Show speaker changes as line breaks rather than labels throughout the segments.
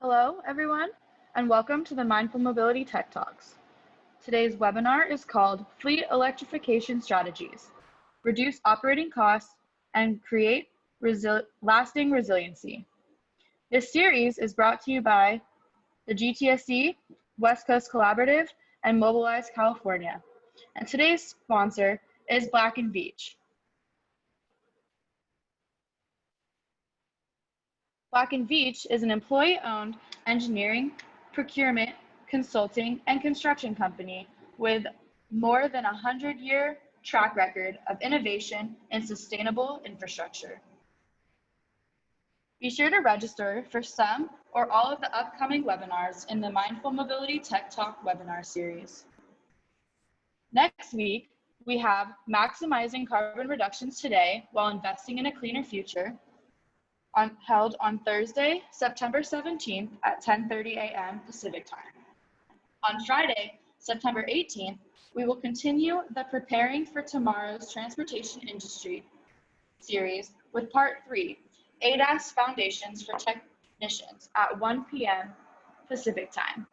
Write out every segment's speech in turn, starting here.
Hello, everyone, and welcome to the Mindful Mobility Tech Talks. Today's webinar is called Fleet Electrification Strategies, Reduce Operating Costs, and Create Lasting Resiliency. This series is brought to you by the GTSC, West Coast Collaborative, and Mobilize California. And today's sponsor is Black Veatch. Black Veatch is an employee-owned engineering, procurement, consulting, and construction company with more than a 100-year track record of innovation in sustainable infrastructure. Be sure to register for some or all of the upcoming webinars in the Mindful Mobility Tech Talk webinar series. Next week, we have Maximizing Carbon Reductions Today While Investing in a Cleaner Future, held on Thursday, September 17th at 10:30 a.m. Pacific Time. On Friday, September 18th, we will continue the Preparing for Tomorrow's Transportation Industry series with Part 3, ADAS Foundations for Technicians at 1 p.m. Pacific Time.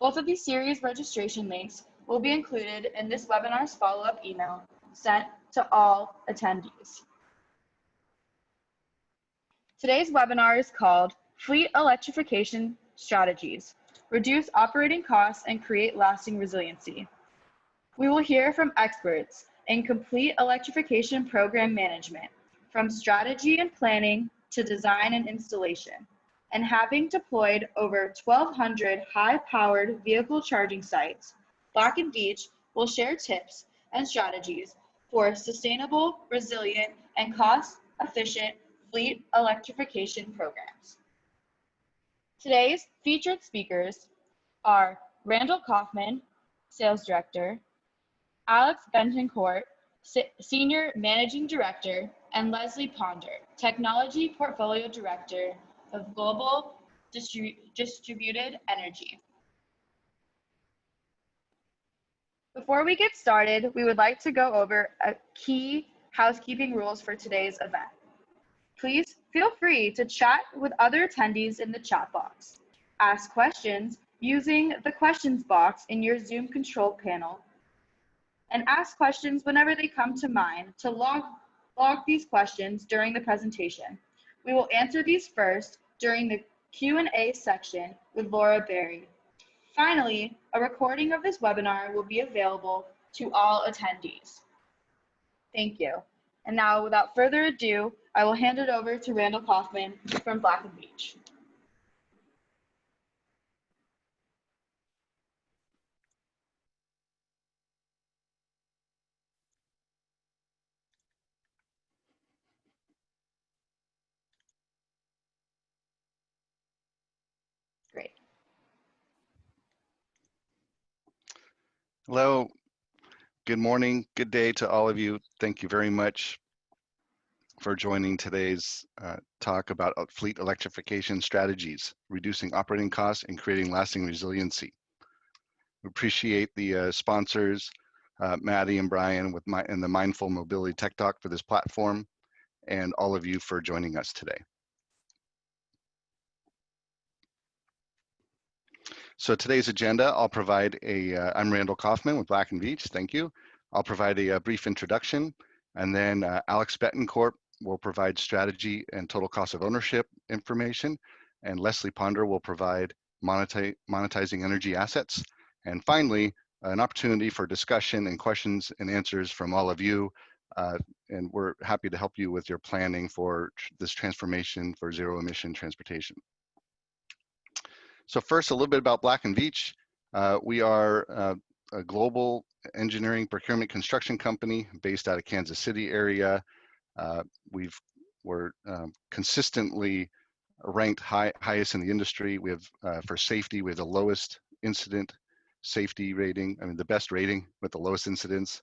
Both of these series registration links will be included in this webinar's follow-up email sent to all attendees. Today's webinar is called Fleet Electrification Strategies, Reduce Operating Costs and Create Lasting Resiliency. We will hear from experts in complete electrification program management, from strategy and planning to design and installation. And having deployed over 1,200 high-powered vehicle charging sites, Black Veatch will share tips and strategies for sustainable, resilient, and cost-efficient fleet electrification programs. Today's featured speakers are Randall Kaufman, Sales Director, Alex Bentoncourt, Senior Managing Director, and Leslie Ponder, Technology Portfolio Director of Global Distributed Energy. Before we get started, we would like to go over key housekeeping rules for today's event. Please feel free to chat with other attendees in the chat box. Ask questions using the questions box in your Zoom control panel, and ask questions whenever they come to mind to log these questions during the presentation. We will answer these first during the Q&A section with Laura Berry. Finally, a recording of this webinar will be available to all attendees. Thank you. And now, without further ado, I will hand it over to Randall Kaufman from Black Veatch. Great.
Hello, good morning, good day to all of you. Thank you very much for joining today's talk about fleet electrification strategies, reducing operating costs and creating lasting resiliency. We appreciate the sponsors, Maddie and Brian and the Mindful Mobility Tech Talk for this platform, and all of you for joining us today. So today's agenda, I'll provide I'm Randall Kaufman with Black Veatch, thank you. I'll provide a brief introduction, and then Alex Bettencourt will provide strategy and total cost of ownership information, and Leslie Ponder will provide monetizing energy assets. And finally, an opportunity for discussion and questions and answers from all of you, and we're happy to help you with your planning for this transformation for zero-emission transportation. So first, a little bit about Black Veatch. We are a global engineering, procurement, construction company based out of Kansas City area. We're consistently ranked highest in the industry. We have, for safety, we have the lowest incident safety rating, the best rating with the lowest incidents.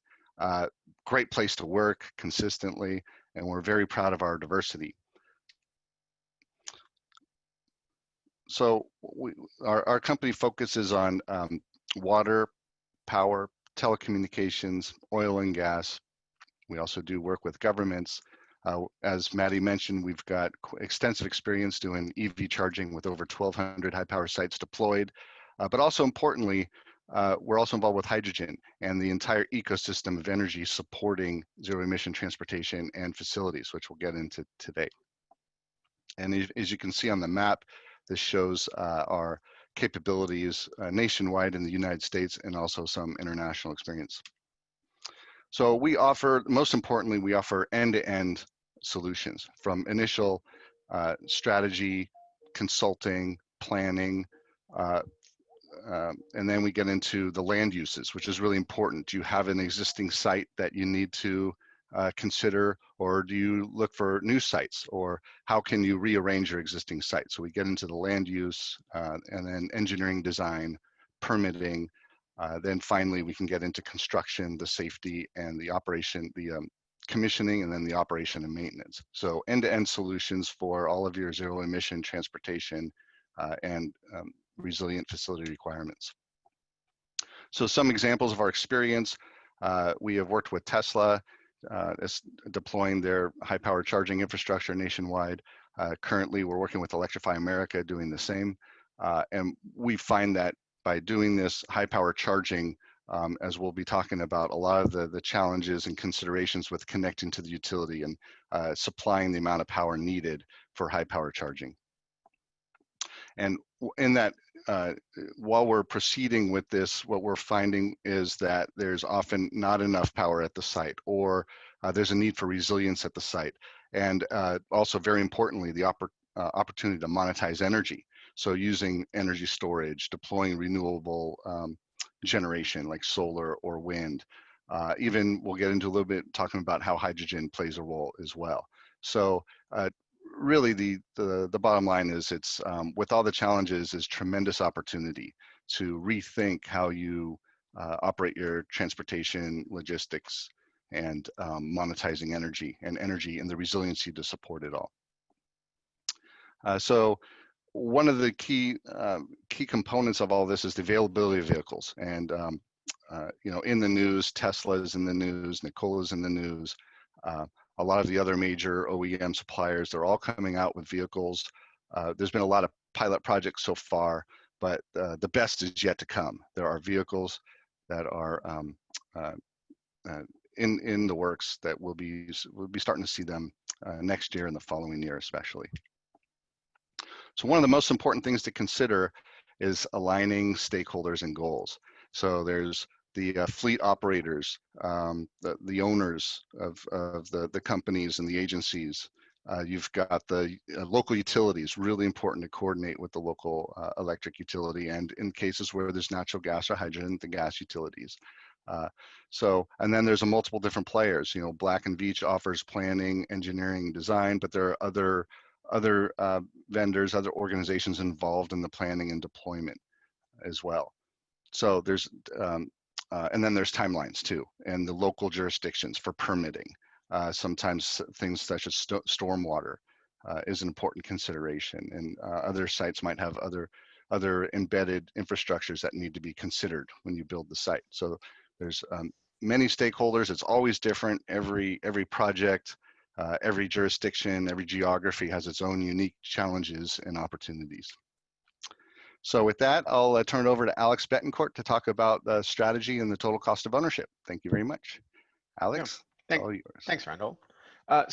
Great place to work consistently, and we're very proud of our diversity. So our company focuses on water, power, telecommunications, oil and gas. We also do work with governments, As Maddie mentioned, we've got extensive experience doing EV charging with over 1,200 high power sites deployed. But also importantly, we're also involved with hydrogen and the entire ecosystem of energy supporting zero emission transportation and facilities, which we'll get into today. And as you can see on the map, this shows our capabilities nationwide in the United States and also some international experience. So we offer, most importantly, we offer end-to-end solutions from initial strategy, consulting, planning, and then we get into the land uses, which is really important. Do you have an existing site that you need to consider, or do you look for new sites, or how can you rearrange your existing site? So we get into the land use and then engineering design, permitting, then finally we can get into construction, the safety and the operation, the commissioning, and then the operation and maintenance. So end-to-end solutions for all of your zero emission transportation and resilient facility requirements. So some examples of our experience, we have worked with Tesla, deploying their high power charging infrastructure nationwide. Currently, we're working with Electrify America doing the same. And we find that by doing this high power charging, as we'll be talking about, a lot of the challenges and considerations with connecting to the utility and supplying the amount of power needed for high power charging. And in that, while we're proceeding with this, what we're finding is that there's often not enough power at the site, or there's a need for resilience at the site. And also very importantly, the opportunity to monetize energy. So using energy storage, deploying renewable generation like solar or wind. Even we'll get into a little bit talking about how hydrogen plays a role as well. So really the bottom line is it's with all the challenges is tremendous opportunity to rethink how you operate your transportation, logistics, and monetizing energy and the resiliency to support it all. So one of the key components of all this is the availability of vehicles. And you know, in the news, Tesla is in the news, Nikola's in the news. A lot of the other major OEM suppliers, they're all coming out with vehicles. There's been a lot of pilot projects so far, but the best is yet to come. There are vehicles that are in the works that we'll be starting to see them next year and the following year especially. So one of the most important things to consider is aligning stakeholders and goals. So there's the fleet operators, the owners of the companies and the agencies. You've got the local utilities, really important to coordinate with the local electric utility, and in cases where there's natural gas or hydrogen, the gas utilities. So, and then there's a multiple different players. You know, Black & Veatch offers planning, engineering, design, but there are other vendors, other organizations involved in the planning and deployment as well. So there's and then there's timelines too, and the local jurisdictions for permitting. Sometimes things such as stormwater is an important consideration, and other sites might have other embedded infrastructures that need to be considered when you build the site. So there's many stakeholders. It's always different. Every project, every jurisdiction, every geography has its own unique challenges and opportunities. So with that, I'll turn it over to Alex Betancourt to talk about the strategy and the total cost of ownership. Thank you very much. Alex, all yours.
Thanks, Randall. I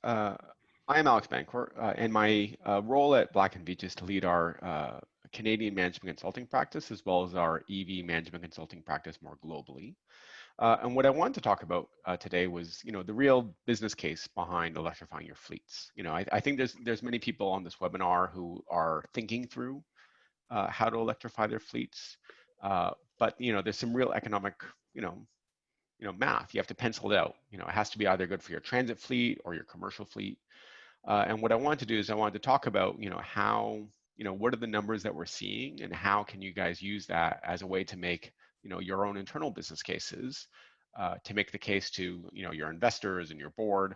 am Alex Betancourt, and my role at Black & Veatch is to lead our Canadian management consulting practice, as well as our EV management consulting practice more globally. And what I wanted to talk about today was, you know, the real business case behind electrifying your fleets. You know, I think there's many people on this webinar who are thinking through how to electrify their fleets, but you know, there's some real economic, you know, math. You have to pencil it out. You know, it has to be either good for your transit fleet or your commercial fleet. And what I wanted to do is I wanted to talk about, you know, how, you know, what are the numbers that we're seeing, and how can you guys use that as a way to make, you know, your own internal business cases to make the case to, you know, your investors and your board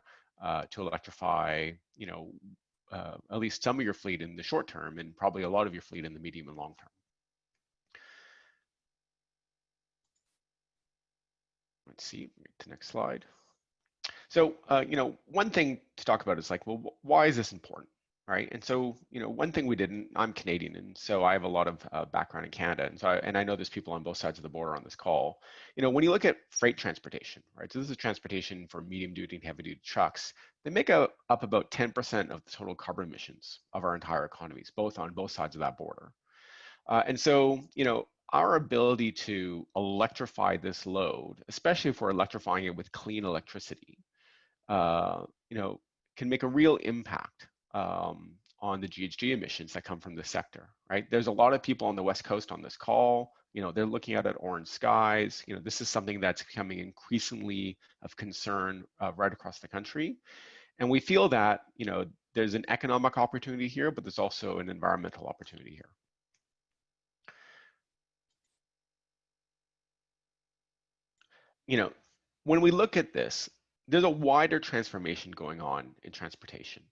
to electrify, you know, at least some of your fleet in the short term, and probably a lot of your fleet in the medium and long term. Let's see, the next slide. So, one thing to talk about is like, well, why is this important, right? And so, one thing we did, and I'm Canadian, and so I have a lot of background in Canada, and so I know there's people on both sides of the border on this call. When you look at freight transportation, right? So this is transportation for medium duty and heavy duty trucks. They make up about 10% of the total carbon emissions of our entire economies, on both sides of that border. And so, our ability to electrify this load, especially if we're electrifying it with clean electricity, uh, you know, can make a real impact on the GHG emissions that come from this sector, right? There's a lot of people on the West Coast on this call. They're looking at orange skies. This is something that's becoming increasingly of concern right across the country. And we feel that, there's an economic opportunity here, but there's also an environmental opportunity here. When we look at this, there's a wider transformation going on in transportation.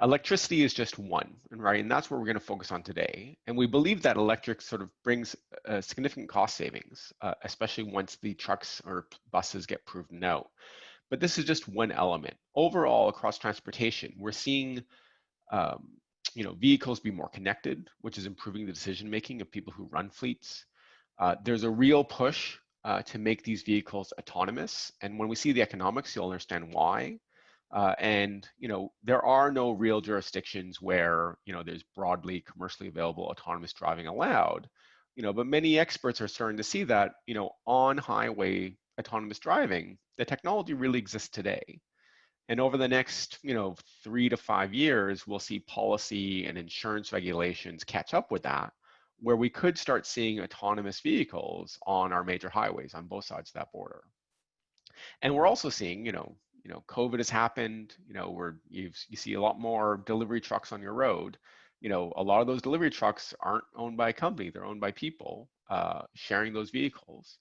Electricity is just one, right? And that's what we're going to focus on today. And we believe that electric sort of brings significant cost savings, especially once the trucks or buses get proven out. But this is just one element. Overall, across transportation, we're seeing vehicles be more connected, which is improving the decision-making of people who run fleets. There's a real push to make these vehicles autonomous. And when we see the economics, you'll understand why. There are no real jurisdictions where, there's broadly commercially available autonomous driving allowed, but many experts are starting to see that, on highway autonomous driving, the technology really exists today. And over the next, 3 to 5 years, we'll see policy and insurance regulations catch up with that, where we could start seeing autonomous vehicles on our major highways on both sides of that border. And we're also seeing, COVID has happened, where you see a lot more delivery trucks on your road. A lot of those delivery trucks aren't owned by a company, they're owned by people sharing those vehicles.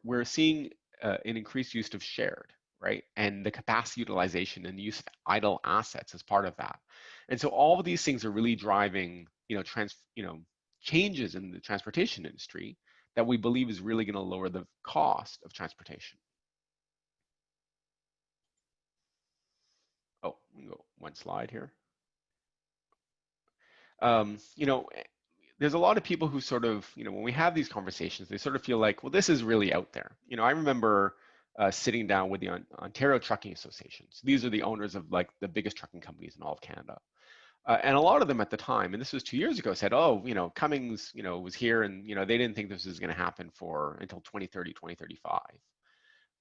We're seeing an increased use of shared, right? And the capacity utilization and the use of idle assets as part of that. And so all of these things are really driving, changes in the transportation industry that we believe is really going to lower the cost of transportation. Oh, we can go one slide here. There's a lot of people who sort of, when we have these conversations, they sort of feel like, well, this is really out there. I remember sitting down with the Ontario Trucking Associations. These are the owners of like the biggest trucking companies in all of Canada. And a lot of them at the time, and this was 2 years ago, said, oh, Cummings, was here and, they didn't think this was going to happen until 2030, 2035.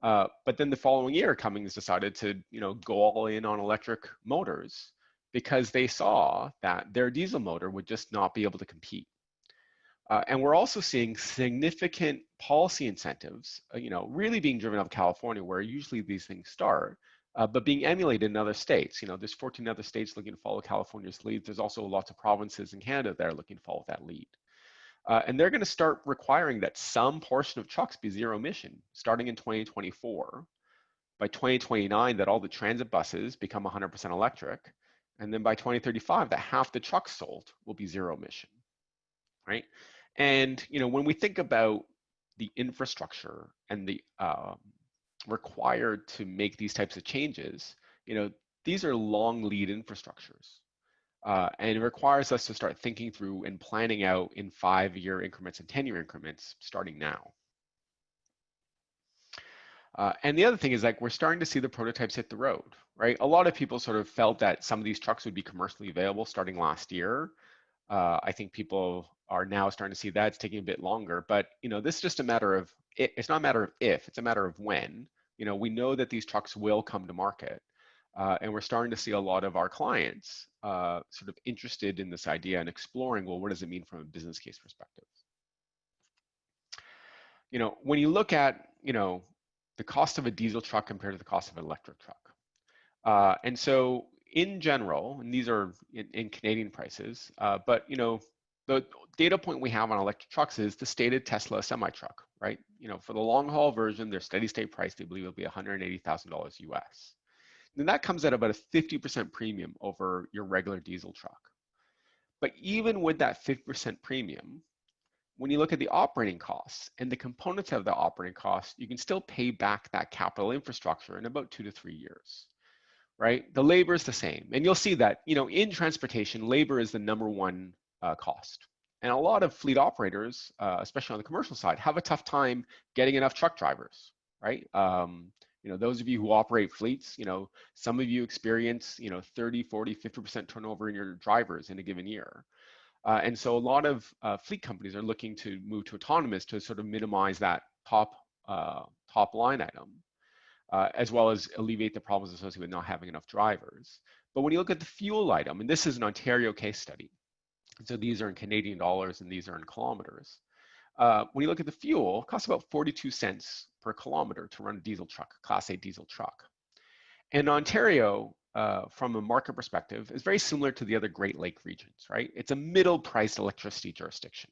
But then the following year, Cummings decided to, go all in on electric motors because they saw that their diesel motor would just not be able to compete. And we're also seeing significant policy incentives, really being driven out of California, where usually these things start, but being emulated in other states. There's 14 other states looking to follow California's lead. There's also lots of provinces in Canada that are looking to follow that lead. And they're going to start requiring that some portion of trucks be zero emission, starting in 2024. By 2029, that all the transit buses become 100% electric. And then by 2035, that half the trucks sold will be zero emission, right? And when we think about the infrastructure and the required to make these types of changes, these are long lead infrastructures. And it requires us to start thinking through and planning out in 5-year increments and 10-year increments starting now. And the other thing is like we're starting to see the prototypes hit the road, right? A lot of people sort of felt that some of these trucks would be commercially available starting last year. I think people are now starting to see that it's taking a bit longer, but this is just a matter of, it's not a matter of if, it's a matter of when. We know that these trucks will come to market. And we're starting to see a lot of our clients sort of interested in this idea and exploring, well, what does it mean from a business case perspective? When you look at, the cost of a diesel truck compared to the cost of an electric truck. And so in general, and these are in Canadian prices, but the data point we have on electric trucks is the stated Tesla semi-truck, right? For the long haul version, their steady state price, they believe will be $180,000 US. And that comes at about a 50% premium over your regular diesel truck. But even with that 50% premium, when you look at the operating costs and the components of the operating costs, you can still pay back that capital infrastructure in about 2 to 3 years, right? The labor is the same. And you'll see that, in transportation, labor is the #1 cost. And a lot of fleet operators, especially on the commercial side, have a tough time getting enough truck drivers, right? Those of you who operate fleets, some of you experience, 30, 40, 50% turnover in your drivers in a given year. And so a lot of fleet companies are looking to move to autonomous to sort of minimize that top line item, as well as alleviate the problems associated with not having enough drivers. But when you look at the fuel item, and this is an Ontario case study, so these are in Canadian dollars and these are in kilometers. When you look at the fuel, it costs about 42 cents per kilometer to run a diesel truck, a Class 8 diesel truck. And Ontario, from a market perspective, is very similar to the other Great Lake regions, right? It's a middle-priced electricity jurisdiction.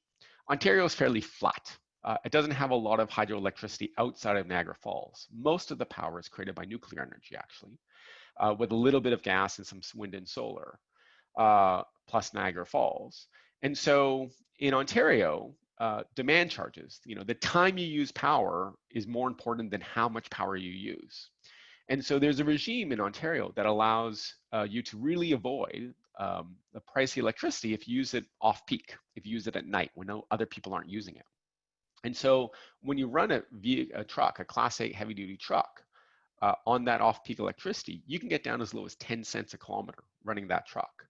Ontario is fairly flat. It doesn't have a lot of hydroelectricity outside of Niagara Falls. Most of the power is created by nuclear energy, actually, with a little bit of gas and some wind and solar, plus Niagara Falls. And so in Ontario, demand charges, the time you use power is more important than how much power you use. And so there's a regime in Ontario that allows you to really avoid the pricey electricity if you use it off-peak, if you use it at night when no other people aren't using it. And so when you run a truck, a Class 8 heavy-duty truck, on that off-peak electricity, you can get down as low as 10 cents a kilometer running that truck.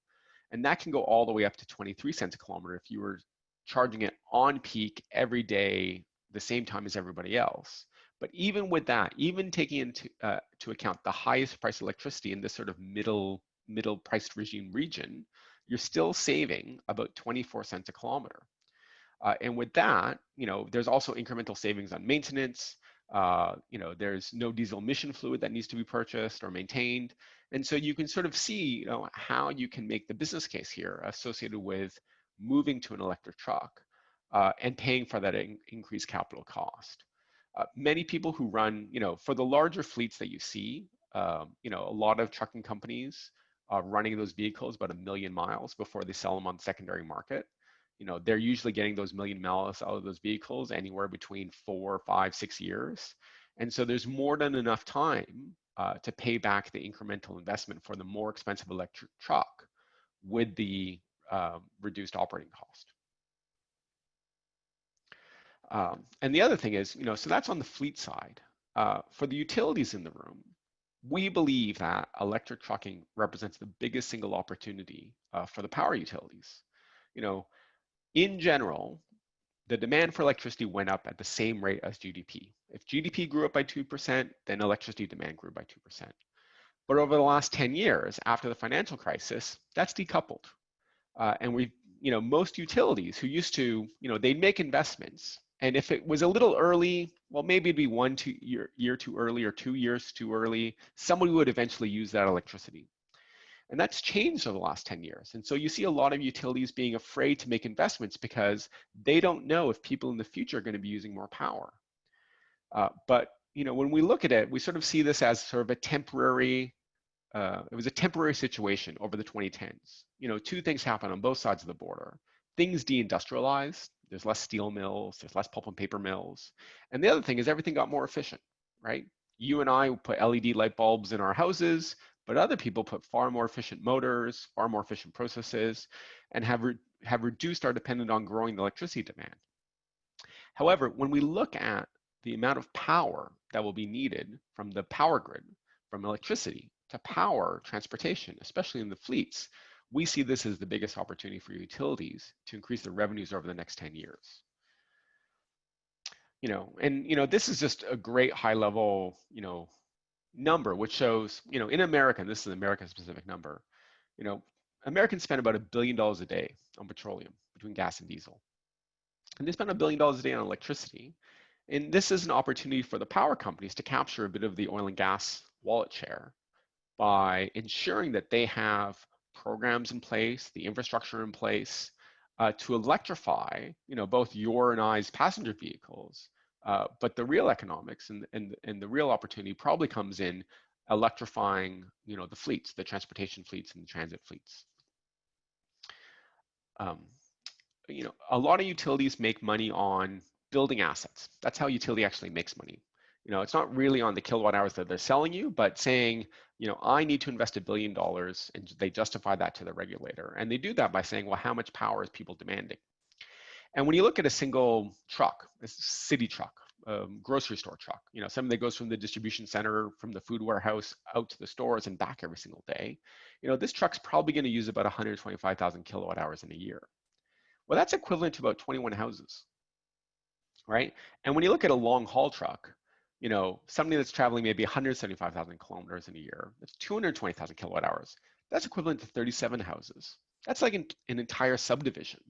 And that can go all the way up to 23 cents a kilometer if you were charging it on peak every day, the same time as everybody else. But even with that, even taking into to account the highest price electricity in this sort of middle priced regime region, you're still saving about 24 cents a kilometer. And with that, there's also incremental savings on maintenance. There's no diesel emission fluid that needs to be purchased or maintained. And so you can sort of see, how you can make the business case here associated with moving to an electric truck and paying for that increased capital cost. Many people who run, for the larger fleets that you see, a lot of trucking companies are running those vehicles about 1 million miles before they sell them on the secondary market. They're usually getting those 1 million miles out of those vehicles anywhere between 4, 5, 6 years. And so there's more than enough time to pay back the incremental investment for the more expensive electric truck with the reduced operating cost. And the other thing is, so that's on the fleet side. For the utilities in the room, we believe that electric trucking represents the biggest single opportunity for the power utilities. In general, the demand for electricity went up at the same rate as GDP. If GDP grew up by 2%, then electricity demand grew by 2%. But over the last 10 years, after the financial crisis, that's decoupled. And most utilities who used to, they'd make investments. And if it was a little early, well, maybe it'd be 1 year too early or 2 years too early, somebody would eventually use that electricity. And that's changed over the last 10 years. And so you see a lot of utilities being afraid to make investments because they don't know if people in the future are going to be using more power. But when we look at it, we sort of see this as sort of a temporary, it was a temporary situation over the 2010s. Two things happen on both sides of the border. Things deindustrialized, there's less steel mills, there's less pulp and paper mills. And the other thing is everything got more efficient, right? You and I put LED light bulbs in our houses, but other people put far more efficient motors, far more efficient processes, and have reduced our dependence on growing electricity demand. However, when we look at the amount of power that will be needed from the power grid, from electricity to power transportation, especially in the fleets, we see this as the biggest opportunity for utilities to increase their revenues over the next 10 years. This is just a great high level, number, which shows, in America, and this is an American specific number, Americans spend about $1 billion a day on petroleum between gas and diesel. And they spend $1 billion a day on electricity. And this is an opportunity for the power companies to capture a bit of the oil and gas wallet share by ensuring that they have programs in place, the infrastructure in place to electrify, both your and I's passenger vehicles. But the real economics and the real opportunity probably comes in electrifying, the fleets, the transportation fleets and the transit fleets. a lot of utilities make money on building assets. That's how utility actually makes money. It's not really on the kilowatt hours that they're selling you, but saying, I need to invest $1 billion, and they justify that to the regulator. And they do that by saying, well, how much power is people demanding? And when you look at a single truck, a city truck, grocery store truck, something that goes from the distribution center, from the food warehouse out to the stores and back every single day, this truck's probably going to use about 125,000 kilowatt hours in a year. Well, that's equivalent to about 21 houses, right? And when you look at a long haul truck, somebody that's traveling maybe 175,000 kilometers in a year, that's 220,000 kilowatt hours. That's equivalent to 37 houses. That's like an entire subdivision.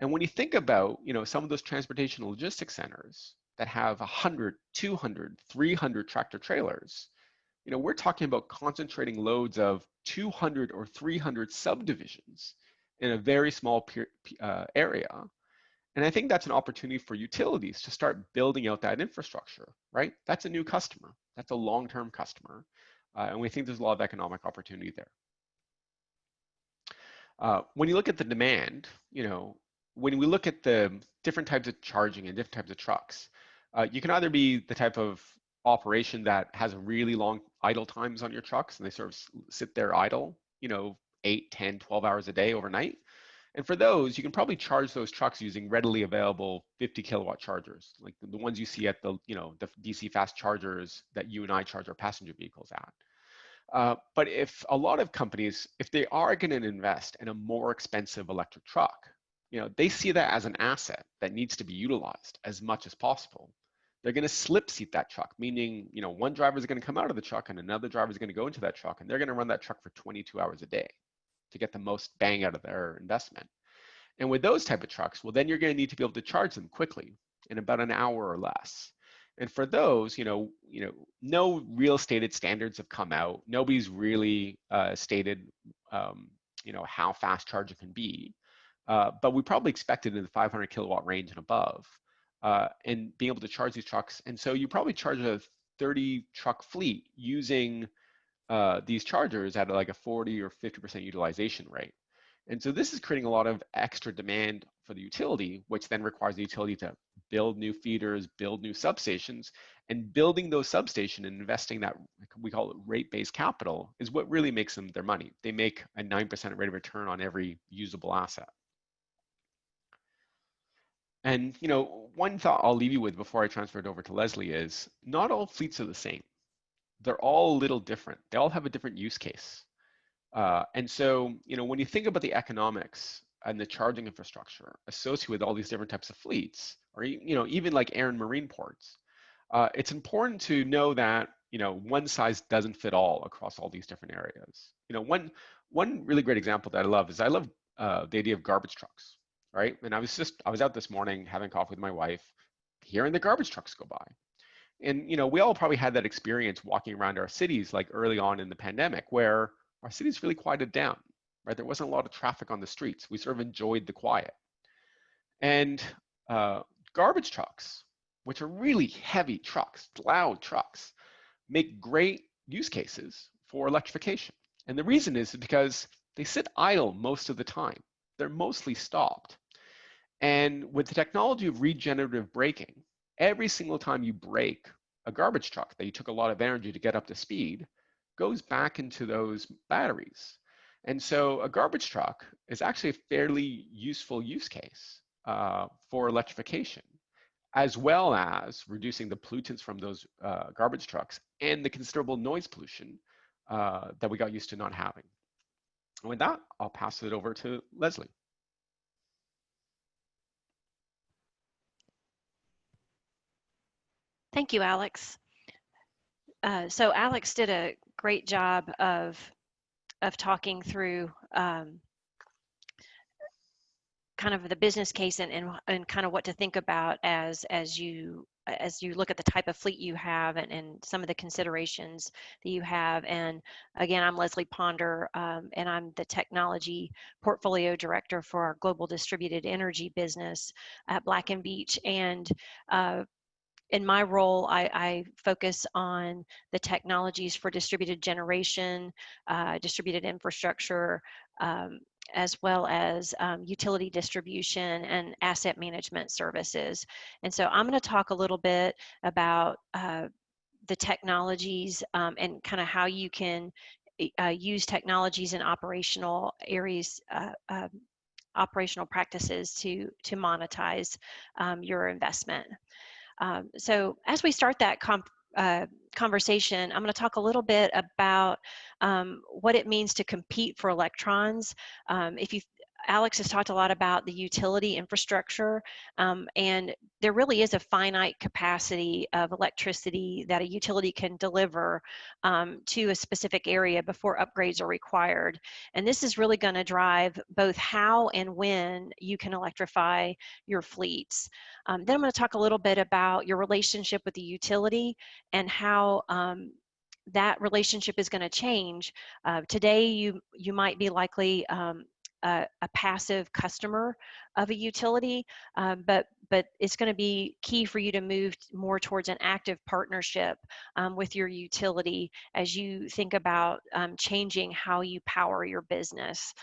And when you think about, some of those transportation logistics centers that have 100, 200, 300 tractor trailers, we're talking about concentrating loads of 200 or 300 subdivisions in a very small area. And I think that's an opportunity for utilities to start building out that infrastructure, right? That's a new customer. That's a long-term customer. And we think there's a lot of economic opportunity there. When you look at the demand, when we look at the different types of charging and different types of trucks, you can either be the type of operation that has really long idle times on your trucks and they sort of sit there idle, 8, 10, 12 hours a day overnight. And for those, you can probably charge those trucks using readily available 50 kilowatt chargers, like the ones you see at the DC fast chargers that you and I charge our passenger vehicles at. But if a lot of companies, if they are going to invest in a more expensive electric truck, they see that as an asset that needs to be utilized as much as possible. They're going to slip seat that truck, meaning, one driver is going to come out of the truck and another driver is going to go into that truck, and they're going to run that truck for 22 hours a day to get the most bang out of their investment. And with those type of trucks, well, then you're going to need to be able to charge them quickly in about an hour or less. And for those, no real stated standards have come out. Nobody's really stated, how fast charging can be. But we probably expect it in the 500 kilowatt range and above, and being able to charge these trucks. And so you probably charge a 30 truck fleet using these chargers at like a 40 or 50% utilization rate. And so this is creating a lot of extra demand for the utility, which then requires the utility to build new feeders, build new substations, and building those substations and investing that, we call it rate-based capital, is what really makes them their money. They make a 9% rate of return on every usable asset. And one thought I'll leave you with before I transfer it over to Leslie is not all fleets are the same. They're all a little different. They all have a different use case. And so, when you think about the economics and the charging infrastructure associated with all these different types of fleets, or, even like air and marine ports, it's important to know that, one size doesn't fit all across all these different areas. One really great example that I love is the idea of garbage trucks, right? And I was out this morning having coffee with my wife, hearing the garbage trucks go by. And, we all probably had that experience walking around our cities like early on in the pandemic where our cities really quieted down, right? There wasn't a lot of traffic on the streets. We sort of enjoyed the quiet. And garbage trucks, which are really heavy trucks, loud trucks, make great use cases for electrification. And the reason is because they sit idle most of the time. They're mostly stopped. And with the technology of regenerative braking, every single time you brake a garbage truck that you took a lot of energy to get up to speed goes back into those batteries. And so a garbage truck is actually a fairly useful use case for electrification, as well as reducing the pollutants from those garbage trucks and the considerable noise pollution that we got used to not having. And with that, I'll pass it over to Leslie.
Thank you, Alex. So Alex did a great job of talking through kind of the business case and kind of what to think about as you look at the type of fleet you have and some of the considerations that you have. And again, I'm Leslie Ponder, and I'm the Technology Portfolio Director for our Global Distributed Energy business at Black & Veatch. And in my role, I focus on the technologies for distributed generation, distributed infrastructure, as well as utility distribution and asset management services. And so I'm going to talk a little bit about the technologies and kind of how you can use technologies in operational areas, operational practices to monetize your investment. So as we start that conversation, I'm going to talk a little bit about what it means to compete for electrons. Alex has talked a lot about the utility infrastructure, and there really is a finite capacity of electricity that a utility can deliver to a specific area before upgrades are required. And this is really going to drive both how and when you can electrify your fleets. Then I'm going to talk a little bit about your relationship with the utility and how that relationship is going to change. Today, you might be likely a passive customer of a utility, but it's going to be key for you to move more towards an active partnership with your utility as you think about changing how you power your business.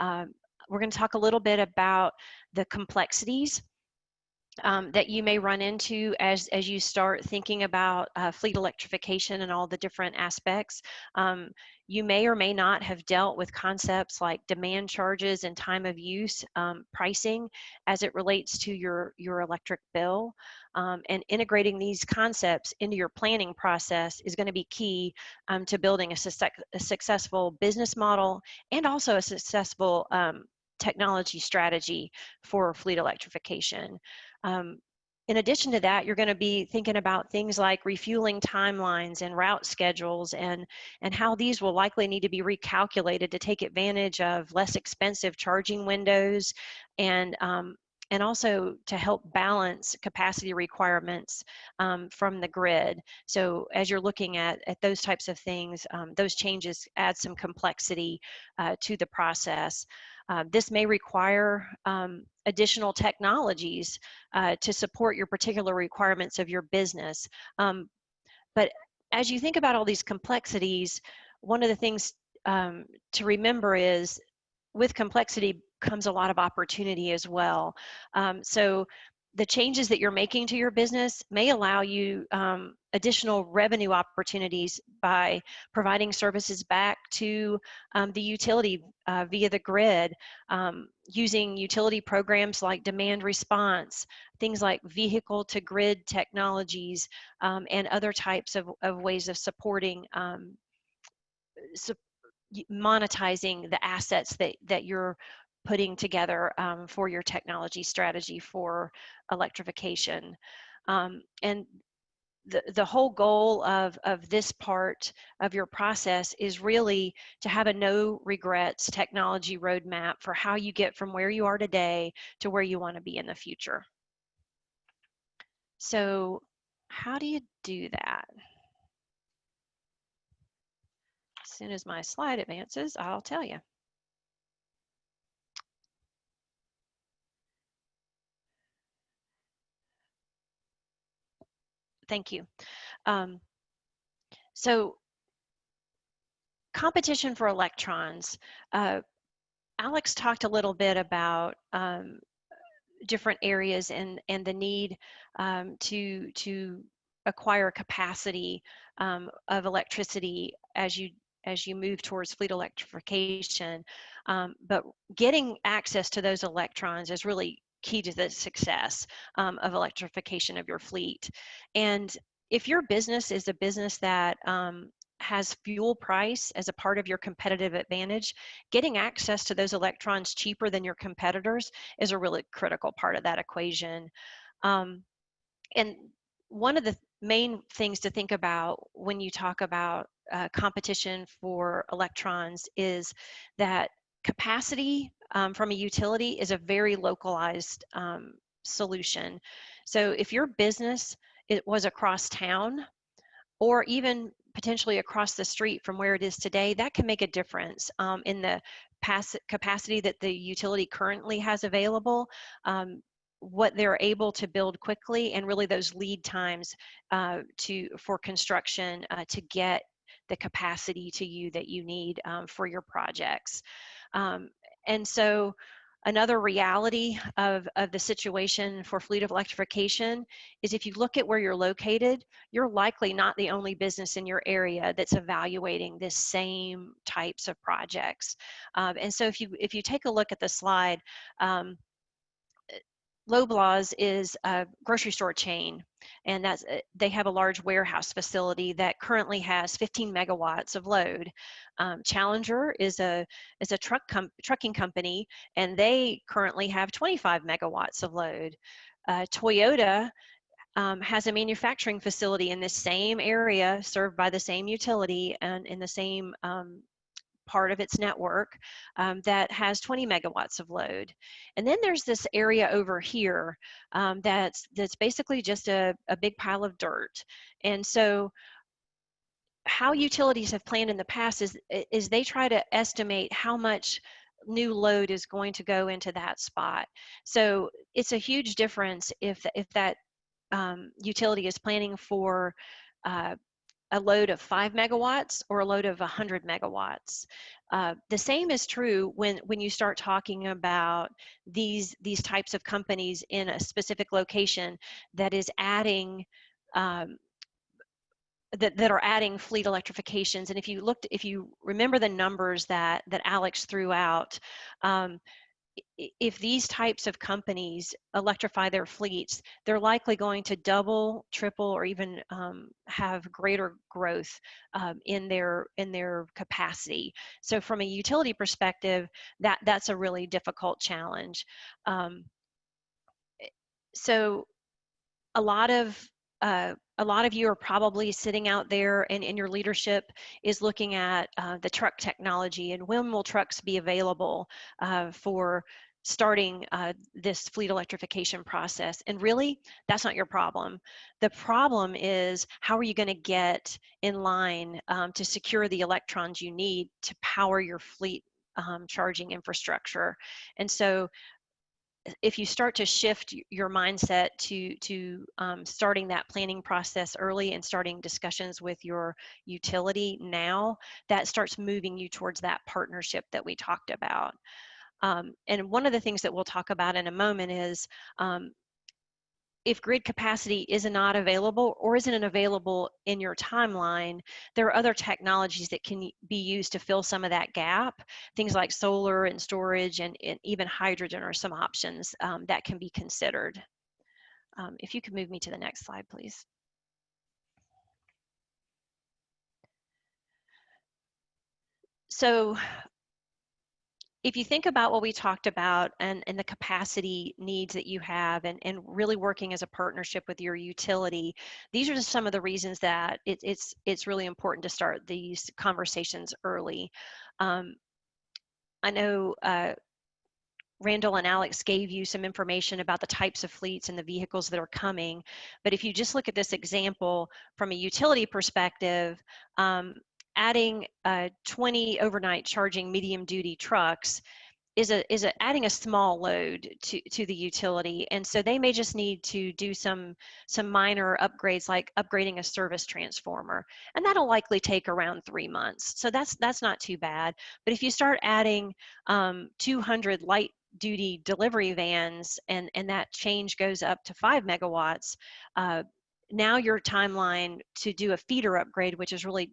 We're going to talk a little bit about the complexities that you may run into as you start thinking about fleet electrification and all the different aspects. You may or may not have dealt with concepts like demand charges and time of use pricing as it relates to your electric bill. And integrating these concepts into your planning process is going to be key to building a successful business model and also a successful technology strategy for fleet electrification. In addition to that, you're going to be thinking about things like refueling timelines and route schedules and how these will likely need to be recalculated to take advantage of less expensive charging windows and also to help balance capacity requirements from the grid. So as you're looking at those types of things, those changes add some complexity to the process. This may require additional technologies to support your particular requirements of your business. But as you think about all these complexities, one of the things to remember is with complexity comes a lot of opportunity as well. So the changes that you're making to your business may allow you additional revenue opportunities by providing services back to the utility via the grid, using utility programs like demand response, things like vehicle to grid technologies, and other types of ways of supporting monetizing the assets that you're putting together for your technology strategy for electrification. And the whole goal of this part of your process is really to have a no regrets technology roadmap for how you get from where you are today to where you want to be in the future. So how do you do that? As soon as my slide advances, I'll tell you. Thank you. So competition for electrons. Alex talked a little bit about different areas and the need to acquire capacity of electricity as you move towards fleet electrification. But getting access to those electrons is really key to the success of electrification of your fleet. And if your business is a business that has fuel price as a part of your competitive advantage, getting access to those electrons cheaper than your competitors is a really critical part of that equation. And one of the main things to think about when you talk about competition for electrons is that capacity from a utility is a very localized solution. So if your business was across town or even potentially across the street from where it is today, that can make a difference in the capacity that the utility currently has available, what they're able to build quickly, and really those lead times for construction to get the capacity to you that you need for your projects. And so another reality of the situation for fleet of electrification is if you look at where you're located, you're likely not the only business in your area that's evaluating this same types of projects. And so if you take a look at the slide, Loblaws is a grocery store chain, and they have a large warehouse facility that currently has 15 megawatts of load. Challenger is a trucking company, and they currently have 25 megawatts of load. Toyota has a manufacturing facility in this same area served by the same utility and in the same part of its network that has 20 megawatts of load. And then there's this area over here that's basically just a big pile of dirt. And so how utilities have planned in the past is they try to estimate how much new load is going to go into that spot. So it's a huge difference if that utility is planning for a load of 5 megawatts or a load of 100 megawatts. The same is true when you start talking about these types of companies in a specific location that is adding that are adding fleet electrifications. And if you remember the numbers that Alex threw out, if these types of companies electrify their fleets, they're likely going to double, triple, or even have greater growth in their capacity. So from a utility perspective, that's a really difficult challenge. So a lot of you are probably sitting out there, and in your leadership is looking at the truck technology and when will trucks be available for starting this fleet electrification process. And really, that's not your problem. The problem is how are you going to get in line to secure the electrons you need to power your fleet charging infrastructure. And so if you start to shift your mindset to starting that planning process early and starting discussions with your utility now, that starts moving you towards that partnership that we talked about. And one of the things that we'll talk about in a moment is if grid capacity is not available or isn't available in your timeline, there are other technologies that can be used to fill some of that gap. Things like solar and storage and even hydrogen are some options that can be considered. If you could move me to the next slide, please. So if you think about what we talked about and the capacity needs that you have and really working as a partnership with your utility, these are just some of the reasons that it's really important to start these conversations early. I know Randall and Alex gave you some information about the types of fleets and the vehicles that are coming, but if you just look at this example from a utility perspective, adding 20 overnight charging medium duty trucks is adding a small load to the utility, and so they may just need to do some minor upgrades like upgrading a service transformer, and that'll likely take around 3 months. So that's not too bad. But if you start adding 200 light duty delivery vans and that change goes up to 5 megawatts, now your timeline to do a feeder upgrade, which is really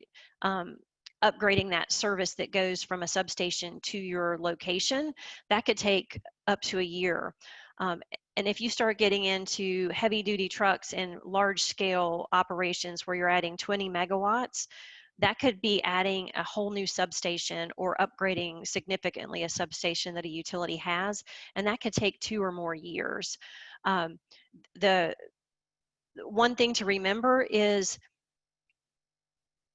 upgrading that service that goes from a substation to your location, that could take up to a year. And if you start getting into heavy duty trucks and large scale operations where you're adding 20 megawatts, that could be adding a whole new substation or upgrading significantly a substation that a utility has, and that could take 2 or more years. The one thing to remember is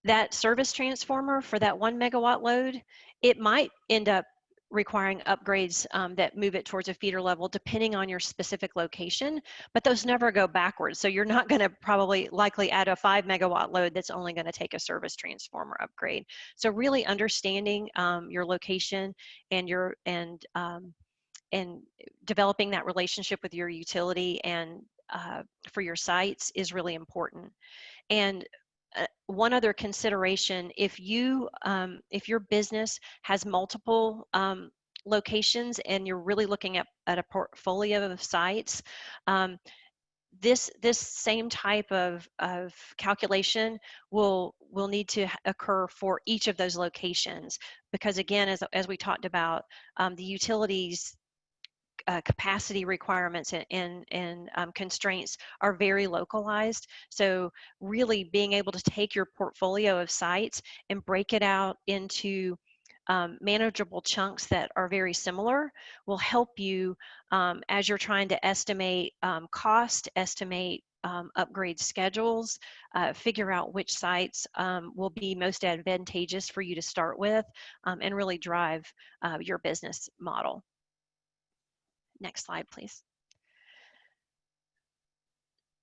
that service transformer for that 1 megawatt load, it might end up requiring upgrades that move it towards a feeder level depending on your specific location, but those never go backwards. So you're not going to likely add a 5 megawatt load that's only going to take a service transformer upgrade. So really understanding your location and and developing that relationship with your utility and for your sites is really important. And one other consideration, if your business has multiple locations and you're really looking at a portfolio of sites, this same type of calculation will need to occur for each of those locations, because again, as we talked about, the utilities capacity requirements and constraints are very localized. So really being able to take your portfolio of sites and break it out into manageable chunks that are very similar will help you as you're trying to estimate cost, estimate upgrade schedules, figure out which sites will be most advantageous for you to start with, and really drive your business model. Next slide, please.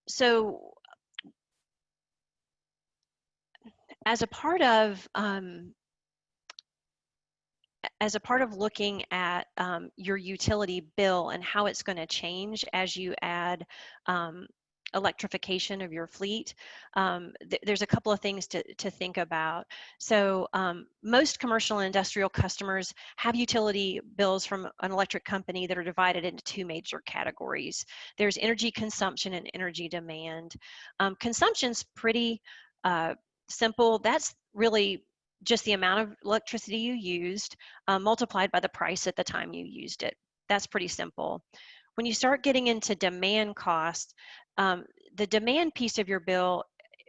So as a part of looking at your utility bill and how it's going to change as you add electrification of your fleet, there's a couple of things to think about. So most commercial and industrial customers have utility bills from an electric company that are divided into two major categories. There's energy consumption and energy demand. Consumption's pretty simple. That's really just the amount of electricity you used multiplied by the price at the time you used it. That's pretty simple. When you start getting into demand cost, the demand piece of your bill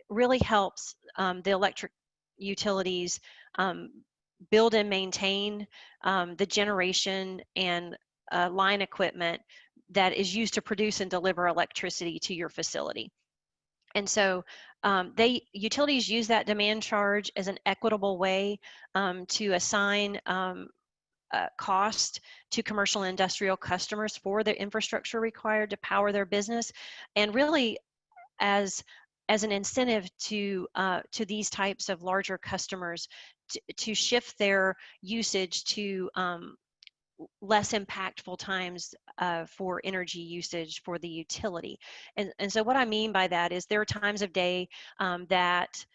really helps the electric utilities build and maintain the generation and line equipment that is used to produce and deliver electricity to your facility. And so utilities use that demand charge as an equitable way to assign cost to commercial and industrial customers for the infrastructure required to power their business, and really as an incentive to these types of larger customers to shift their usage to less impactful times for energy usage for the utility. And so what I mean by that is there are times of day that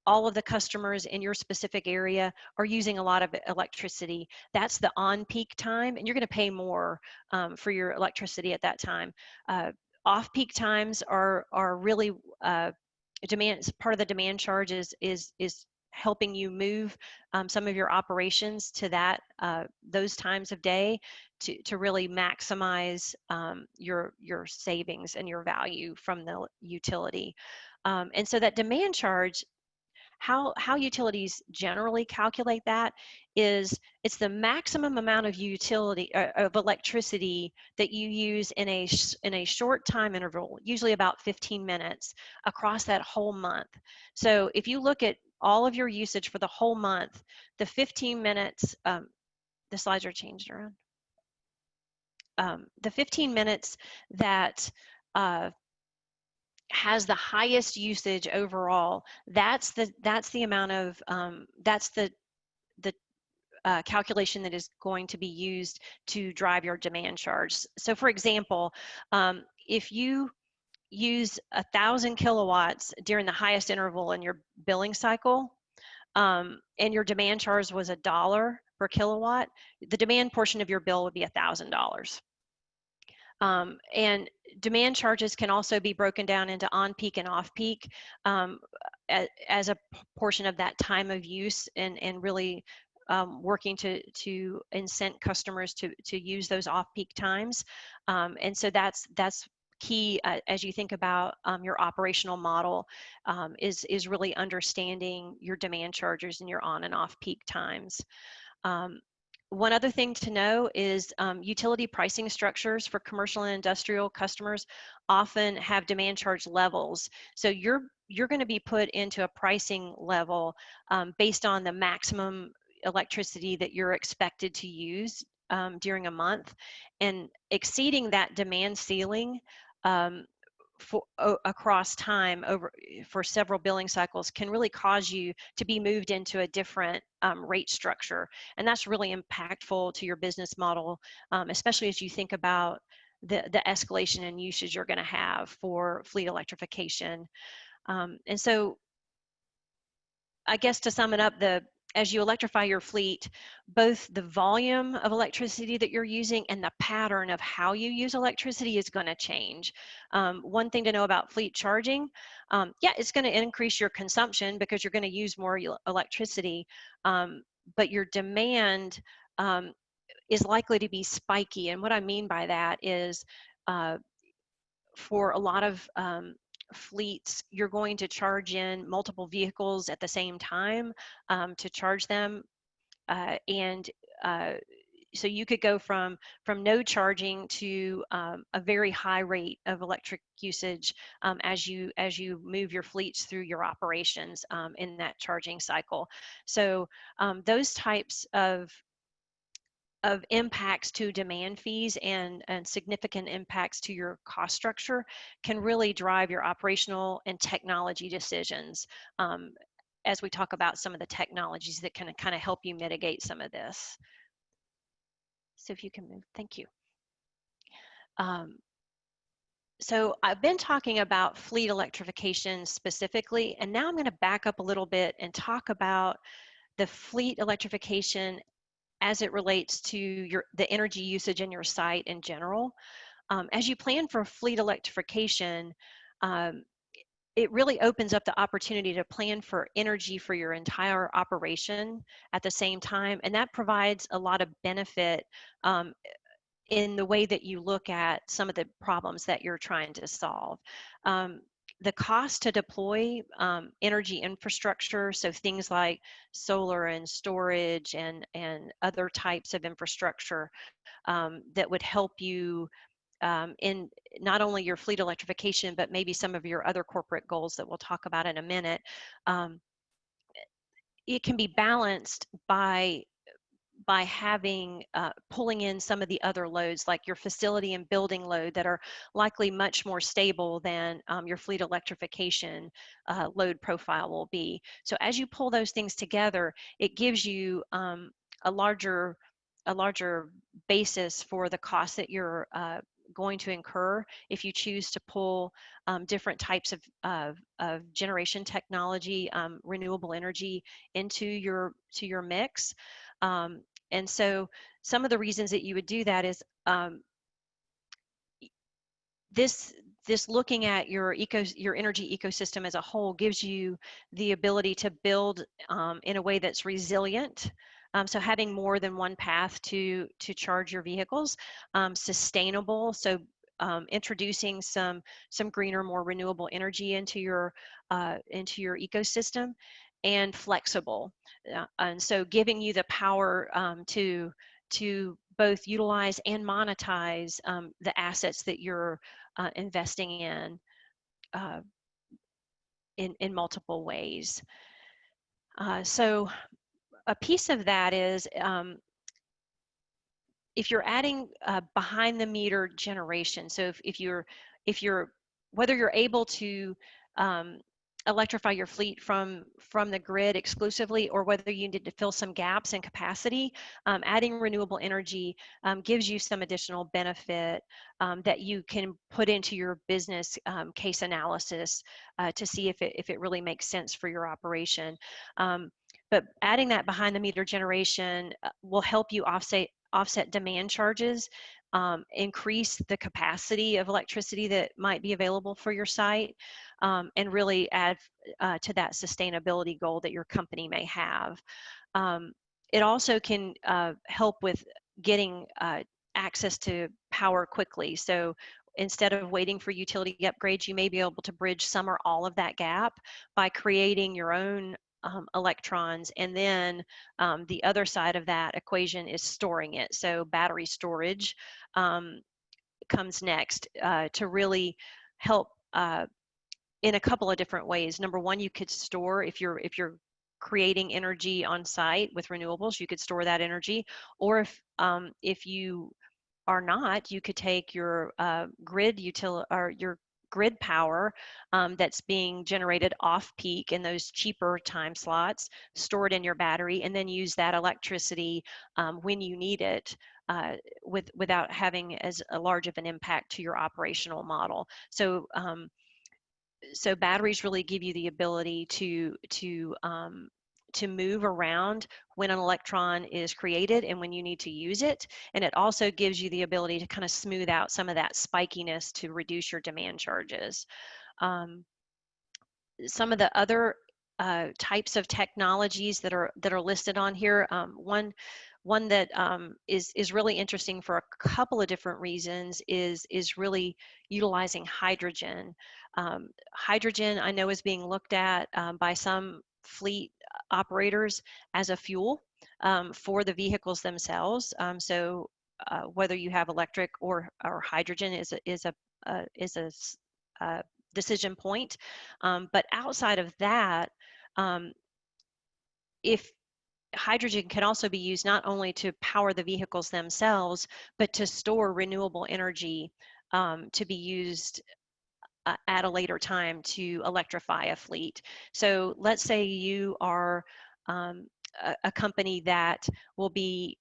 all of the customers in your specific area are using a lot of electricity. That's the on-peak time, and you're going to pay more for your electricity at that time. Off-peak times are really part of the demand charge is helping you move some of your operations to those times of day to really maximize your savings and your value from the utility. And so that demand charge, how utilities generally calculate that is it's the maximum amount of electricity that you use in a short time interval, usually about 15 minutes across that whole month. So if you look at all of your usage for the whole month, the 15 minutes, the slides are changed around. The 15 minutes that has the highest usage overall, that's the amount of that's the calculation that is going to be used to drive your demand charge. So for example, if you use 1,000 kilowatts during the highest interval in your billing cycle, and your demand charge was $1 per kilowatt, the demand portion of your bill would be $1,000. And demand charges can also be broken down into on-peak and off-peak as a portion of that time of use, and really working to incent customers to use those off-peak times. And so that's key as you think about your operational model, is really understanding your demand charges and your on and off peak times. One other thing to know is utility pricing structures for commercial and industrial customers often have demand charge levels. So you're going to be put into a pricing level based on the maximum electricity that you're expected to use during a month, and exceeding that demand ceiling across time for several billing cycles can really cause you to be moved into a different rate structure, and that's really impactful to your business model, especially as you think about the escalation in usage you're going to have for fleet electrification. And so I guess to sum it up, as you electrify your fleet, both the volume of electricity that you're using and the pattern of how you use electricity is going to change. One thing to know about fleet charging, yeah, it's going to increase your consumption because you're going to use more electricity, but your demand is likely to be spiky. And what I mean by that is for a lot of fleets, you're going to charge in multiple vehicles at the same time to charge them. And so you could go from no charging to a very high rate of electric usage as you move your fleets through your operations in that charging cycle. So those types of impacts to demand fees and significant impacts to your cost structure can really drive your operational and technology decisions as we talk about some of the technologies that can kind of help you mitigate some of this. So if you can move, thank you. So I've been talking about fleet electrification specifically, and now I'm going to back up a little bit and talk about the fleet electrification as it relates to the energy usage in your site in general. As you plan for fleet electrification, it really opens up the opportunity to plan for energy for your entire operation at the same time, and that provides a lot of benefit in the way that you look at some of the problems that you're trying to solve. The cost to deploy energy infrastructure, so things like solar and storage and other types of infrastructure that would help you in not only your fleet electrification, but maybe some of your other corporate goals that we'll talk about in a minute. It can be balanced by having pulling in some of the other loads like your facility and building load that are likely much more stable than your fleet electrification load profile will be. So as you pull those things together, it gives you a larger basis for the cost that you're going to incur if you choose to pull different types of generation technology, renewable energy into your mix. And so some of the reasons that you would do that is this looking at your energy ecosystem as a whole gives you the ability to build in a way that's resilient. So having more than one path to charge your vehicles, sustainable. So introducing some greener, more renewable energy into your ecosystem, and flexible. And so giving you the power to both utilize and monetize the assets that you're investing in multiple ways. So a piece of that is if you're adding behind the meter generation. So if you're whether you're able to electrify your fleet from the grid exclusively, or whether you need to fill some gaps in capacity, adding renewable energy gives you some additional benefit that you can put into your business case analysis to see if it really makes sense for your operation. But adding that behind the meter generation will help you offset demand charges, increase the capacity of electricity that might be available for your site, and really add to that sustainability goal that your company may have. It also can help with getting access to power quickly. So instead of waiting for utility upgrades, you may be able to bridge some or all of that gap by creating your own electrons, and then the other side of that equation is storing it. So battery storage comes next to really help in a couple of different ways. Number one, you could store, if you're creating energy on site with renewables, you could store that energy. Or if you are not, you could take your grid power that's being generated off peak in those cheaper time slots, store it in your battery, and then use that electricity when you need it without having as large of an impact to your operational model. So batteries really give you the ability to to move around when an electron is created and when you need to use it. And it also gives you the ability to kind of smooth out some of that spikiness to reduce your demand charges. Some of the other types of technologies that are listed on here, one that is really interesting for a couple of different reasons is really utilizing hydrogen. Hydrogen, I know, is being looked at by some fleet operators as a fuel for the vehicles themselves. So whether you have electric or hydrogen is a decision point. But outside of that, if hydrogen can also be used not only to power the vehicles themselves, but to store renewable energy to be used at a later time to electrify a fleet. So let's say you are a company that will be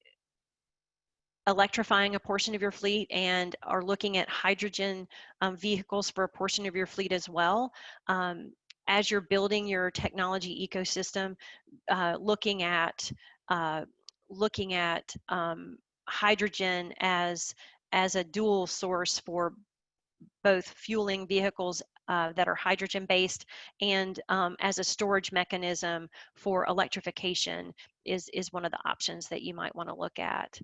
electrifying a portion of your fleet and are looking at hydrogen vehicles for a portion of your fleet as well. As you're building your technology ecosystem, looking at hydrogen as a dual source for both fueling vehicles that are hydrogen based and as a storage mechanism for electrification is one of the options that you might want to look at.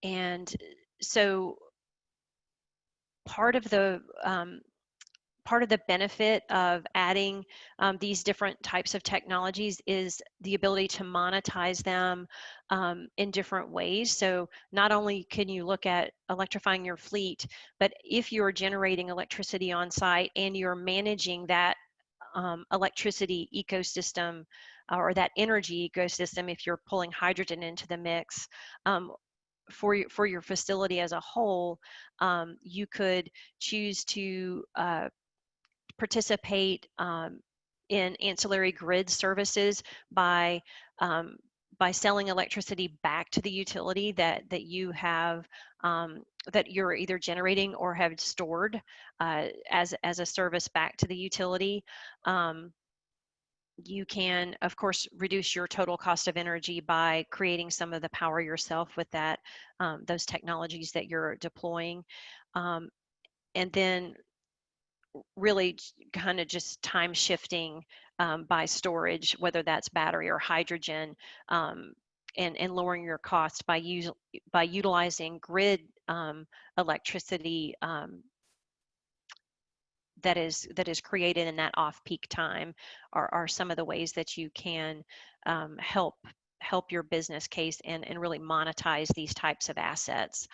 And so part of the benefit of adding these different types of technologies is the ability to monetize them in different ways. So not only can you look at electrifying your fleet, but if you're generating electricity on site and you're managing that electricity ecosystem or that energy ecosystem, if you're pulling hydrogen into the mix, for your facility as a whole, you could choose to participate in ancillary grid services by selling electricity back to the utility that you have that you're either generating or have stored as a service back to the utility. You can, of course, reduce your total cost of energy by creating some of the power yourself with that those technologies that you're deploying, and then really kind of just time shifting by storage, whether that's battery or hydrogen, and lowering your costs by utilizing grid electricity that is created in that off-peak time are some of the ways that you can help your business case and really monetize these types of assets.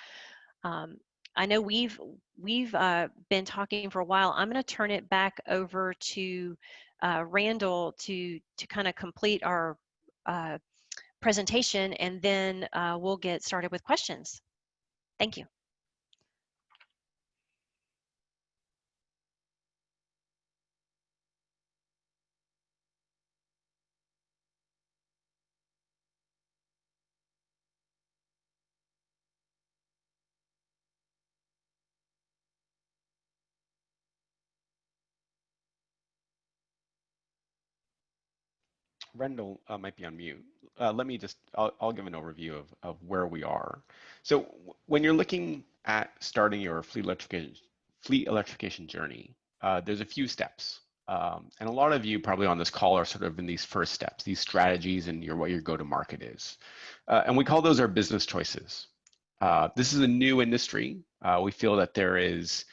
I know we've been talking for a while. I'm going to turn it back over to Randall to kind of complete our presentation, and then we'll get started with questions. Thank you.
Rendell might be on mute. Let me just, I'll give an overview of where we are. So when you're looking at starting your fleet electrification journey, there's a few steps. And a lot of you probably on this call are sort of in these first steps, these strategies and what your go-to-market is. And we call those our business choices. This is a new industry. We feel that there is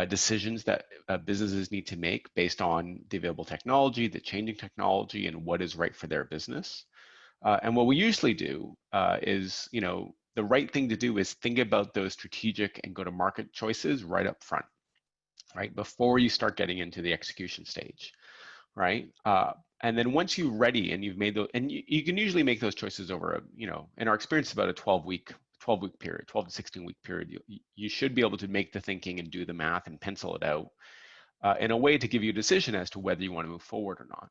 decisions that businesses need to make based on the available technology, the changing technology, and what is right for their business. And what we usually do is, the right thing to do is think about those strategic and go-to-market choices right up front, right? Before you start getting into the execution stage, right? And then once you're ready and you've made those, and you can usually make those choices over, in our experience, about a 12-week period, 12 to 16-week period. You should be able to make the thinking and do the math and pencil it out in a way to give you a decision as to whether you want to move forward or not.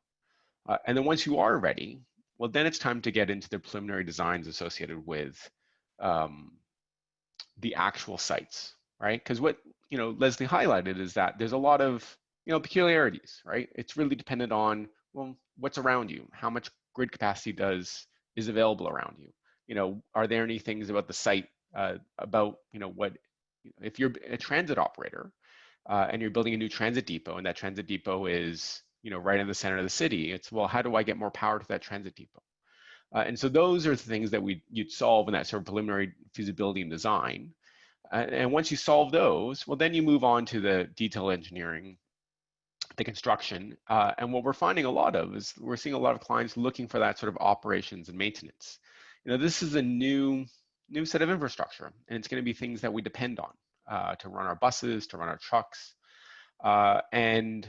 And then once you are ready, well, then it's time to get into the preliminary designs associated with the actual sites, right? Because what Leslie highlighted is that there's a lot of peculiarities, right? It's really dependent on, well, what's around you, how much grid capacity is available around you. Are there any things about the site about, what, if you're a transit operator and you're building a new transit depot, and that transit depot is, right in the center of the city, it's, well, how do I get more power to that transit depot? And so those are the things that you'd solve in that sort of preliminary feasibility and design. And once you solve those, well, then you move on to the detail engineering, the construction. And what we're finding a lot of is we're seeing a lot of clients looking for that sort of operations and maintenance. This is a new set of infrastructure, and it's going to be things that we depend on to run our buses, to run our trucks. And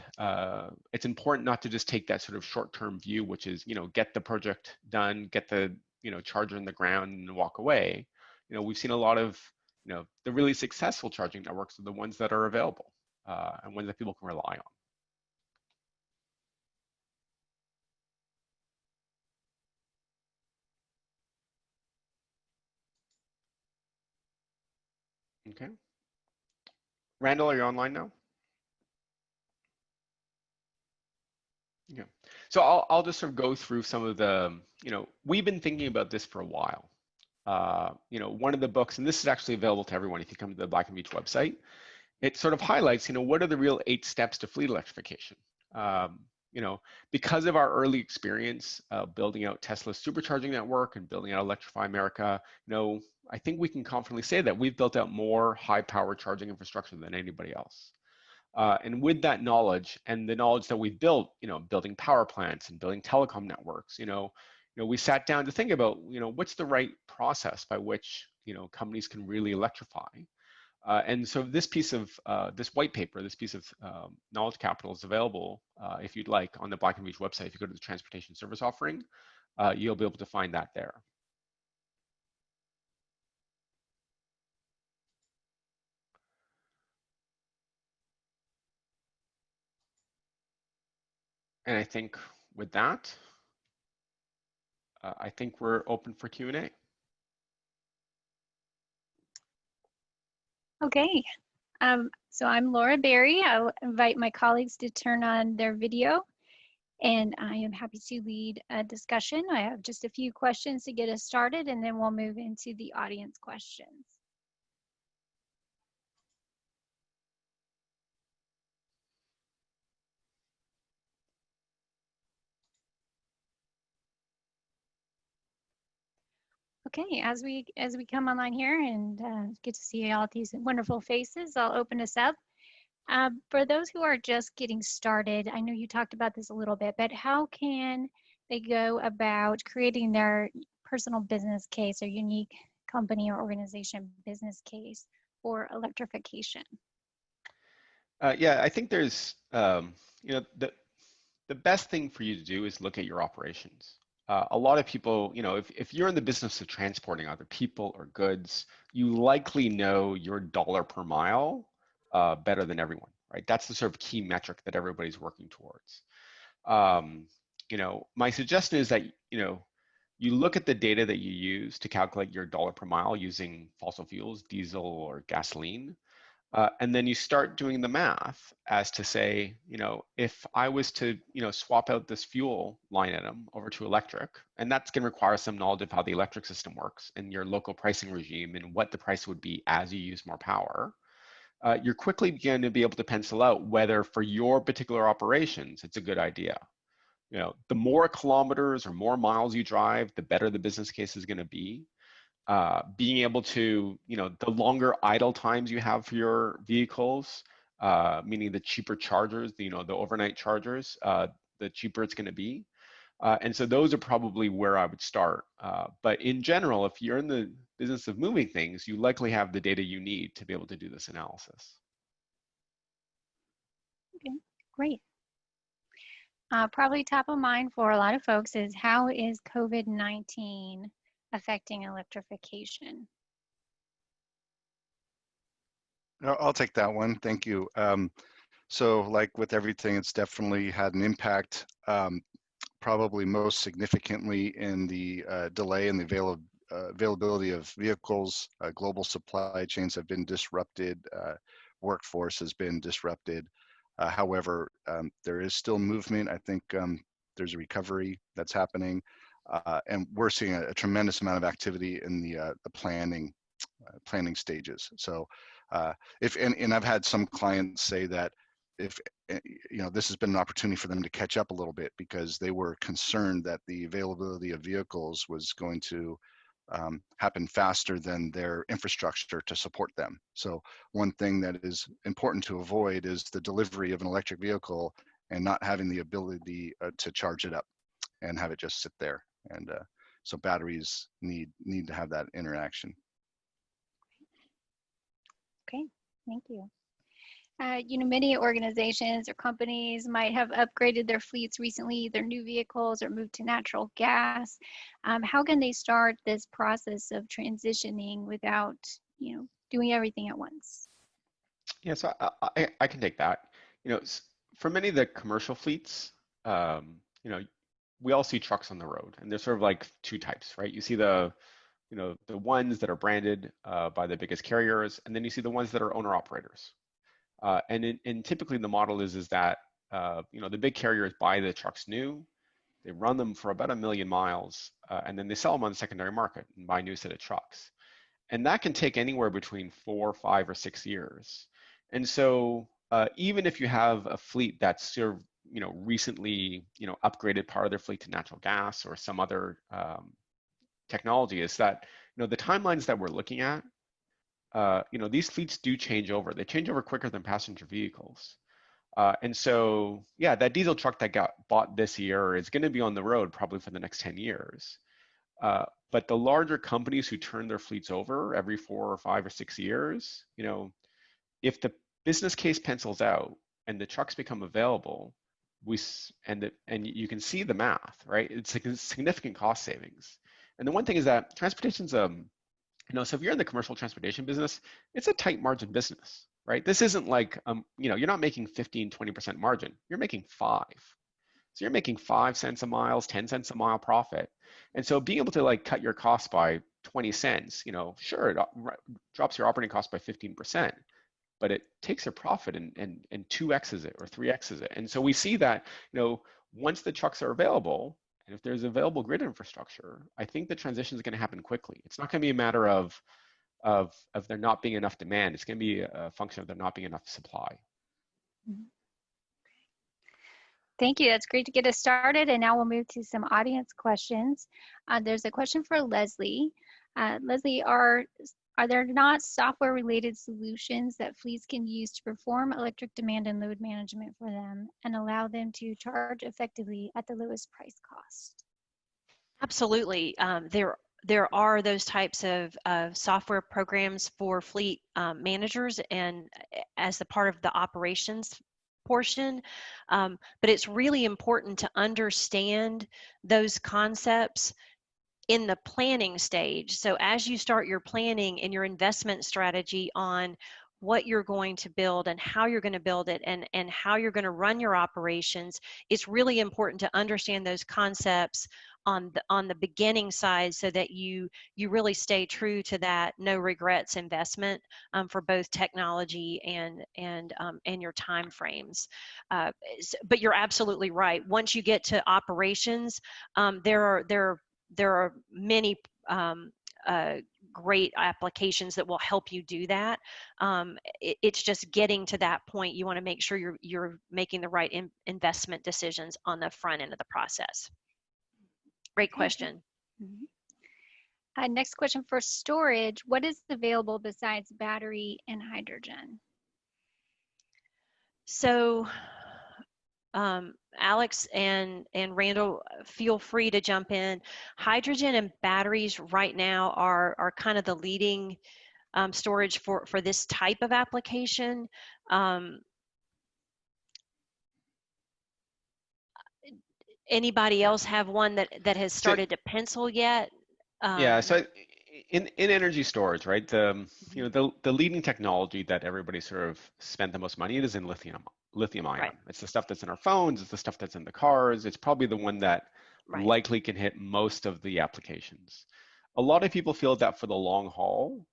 it's important not to just take that sort of short-term view, which is, get the project done, get the, charger in the ground and walk away. We've seen a lot of, the really successful charging networks are the ones that are available and ones that people can rely on. Okay. Randall, are you online now? Yeah. So I'll just sort of go through some of the, we've been thinking about this for a while. One of the books, and this is actually available to everyone if you come to the Black & Veatch website, it sort of highlights, what are the real 8 steps to fleet electrification? Because of our early experience building out Tesla's supercharging network and building out Electrify America, I think we can confidently say that we've built out more high-power charging infrastructure than anybody else. And with that knowledge and the knowledge that we've built, building power plants and building telecom networks, we sat down to think about, what's the right process by which, companies can really electrify. And so this piece of, this white paper, this piece of knowledge capital is available, if you'd like, on the Black & Veatch website. If you go to the transportation service offering, you'll be able to find that there. And I think with that, I think we're open for Q&A.
Okay, so I'm Laura Berry. I'll invite my colleagues to turn on their video, and I am happy to lead a discussion. I have just a few questions to get us started, and then we'll move into the audience questions. Okay, as we come online here and get to see all these wonderful faces, I'll open us up. For those who are just getting started, I know you talked about this a little bit, but how can they go about creating their personal business case or unique company or organization business case for electrification?
Yeah, I think there's, the best thing for you to do is look at your operations. A lot of people, if you're in the business of transporting either people or goods, you likely know your dollar per mile better than everyone, right? That's the sort of key metric that everybody's working towards. My suggestion is that, you look at the data that you use to calculate your dollar per mile using fossil fuels, diesel or gasoline, and then you start doing the math as to say, if I was to, swap out this fuel line item over to electric, and that's going to require some knowledge of how the electric system works and your local pricing regime and what the price would be as you use more power, you're quickly going to be able to pencil out whether for your particular operations, it's a good idea. The more kilometers or more miles you drive, the better the business case is going to be. Being able to, the longer idle times you have for your vehicles, meaning the cheaper chargers, the overnight chargers, the cheaper it's going to be. And so those are probably where I would start. But in general, if you're in the business of moving things, you likely have the data you need to be able to do this analysis.
Okay, great. Probably top of mind for a lot of folks is how is COVID-19 affecting electrification?
I'll take that one. Thank you. So like with everything, it's definitely had an impact, probably most significantly in the delay in the availability of vehicles. Global supply chains have been disrupted. Workforce has been disrupted. However, there is still movement. I think there's a recovery that's happening, and we're seeing a tremendous amount of activity in the planning stages. So and I've had some clients say that if this has been an opportunity for them to catch up a little bit, because they were concerned that the availability of vehicles was going to happen faster than their infrastructure to support them. So one thing that is important to avoid is the delivery of an electric vehicle and not having the ability to charge it up and have it just sit there. And so batteries need to have that interaction.
Okay, thank you. Many organizations or companies might have upgraded their fleets recently, either new vehicles or moved to natural gas. How can they start this process of transitioning without, doing everything at once?
Yeah, so I can take that. For many of the commercial fleets, we all see trucks on the road, and there's sort of like two types, right? You see the ones that are branded by the biggest carriers, and then you see the ones that are owner operators. And typically the model is that the big carriers buy the trucks new, they run them for about 1 million miles, and then they sell them on the secondary market and buy a new set of trucks. And that can take anywhere between 4, 5, or 6 years. And so even if you have a fleet that's sort of recently upgraded part of their fleet to natural gas or some other technology, is that the timelines that we're looking at, these fleets do change over. They change over quicker than passenger vehicles. And so, yeah, that diesel truck that got bought this year is going to be on the road probably for the next 10 years. But the larger companies who turn their fleets over every 4 or 5 or 6 years, if the business case pencils out and the trucks become available, and you can see the math, right? It's significant cost savings. And the one thing is that transportation's so if you're in the commercial transportation business, it's a tight margin business, right? This isn't like, you're not making 15, 20% margin. You're making 5. So you're making 5 cents a mile, 10 cents a mile profit. And so being able to cut your costs by 20 cents, sure, it drops your operating cost by 15%, but it takes your profit and 2x's it or 3x's it. And so we see that, once the trucks are available, and if there's available grid infrastructure, I think the transition is going to happen quickly. It's not going to be a matter of there not being enough demand. It's going to be a function of there not being enough supply.
Thank you. That's great to get us started. And now we'll move to some audience questions. There's a question for Leslie. Leslie, are there not software-related solutions that fleets can use to perform electric demand and load management for them and allow them to charge effectively at the lowest price cost?
Absolutely. There are those types of software programs for fleet managers and as a part of the operations portion, but it's really important to understand those concepts in the planning stage. So as you start your planning and your investment strategy on what you're going to build and how you're going to build it and how you're going to run your operations, it's really important to understand those concepts on the beginning side so that you really stay true to that no regrets investment for both technology and your time frames. But you're absolutely right. Once you get to operations, there are many great applications that will help you do that. It's just getting to that point. You want to make sure you're making the right investment decisions on the front end of the process. Great question.
Next question for storage. What is available besides battery and hydrogen?
So Alex and Randall, feel free to jump in. Hydrogen and batteries right now are kind of the leading storage for this type of application. Anybody else have one that has started to pencil yet?
Yeah, so in energy storage, right? The leading technology that everybody sort of spent the most money in is in lithium ion. Right. It's the stuff that's in our phones. It's the stuff that's in the cars. It's probably the one that likely can hit most of the applications. A lot of people feel that for the long haul,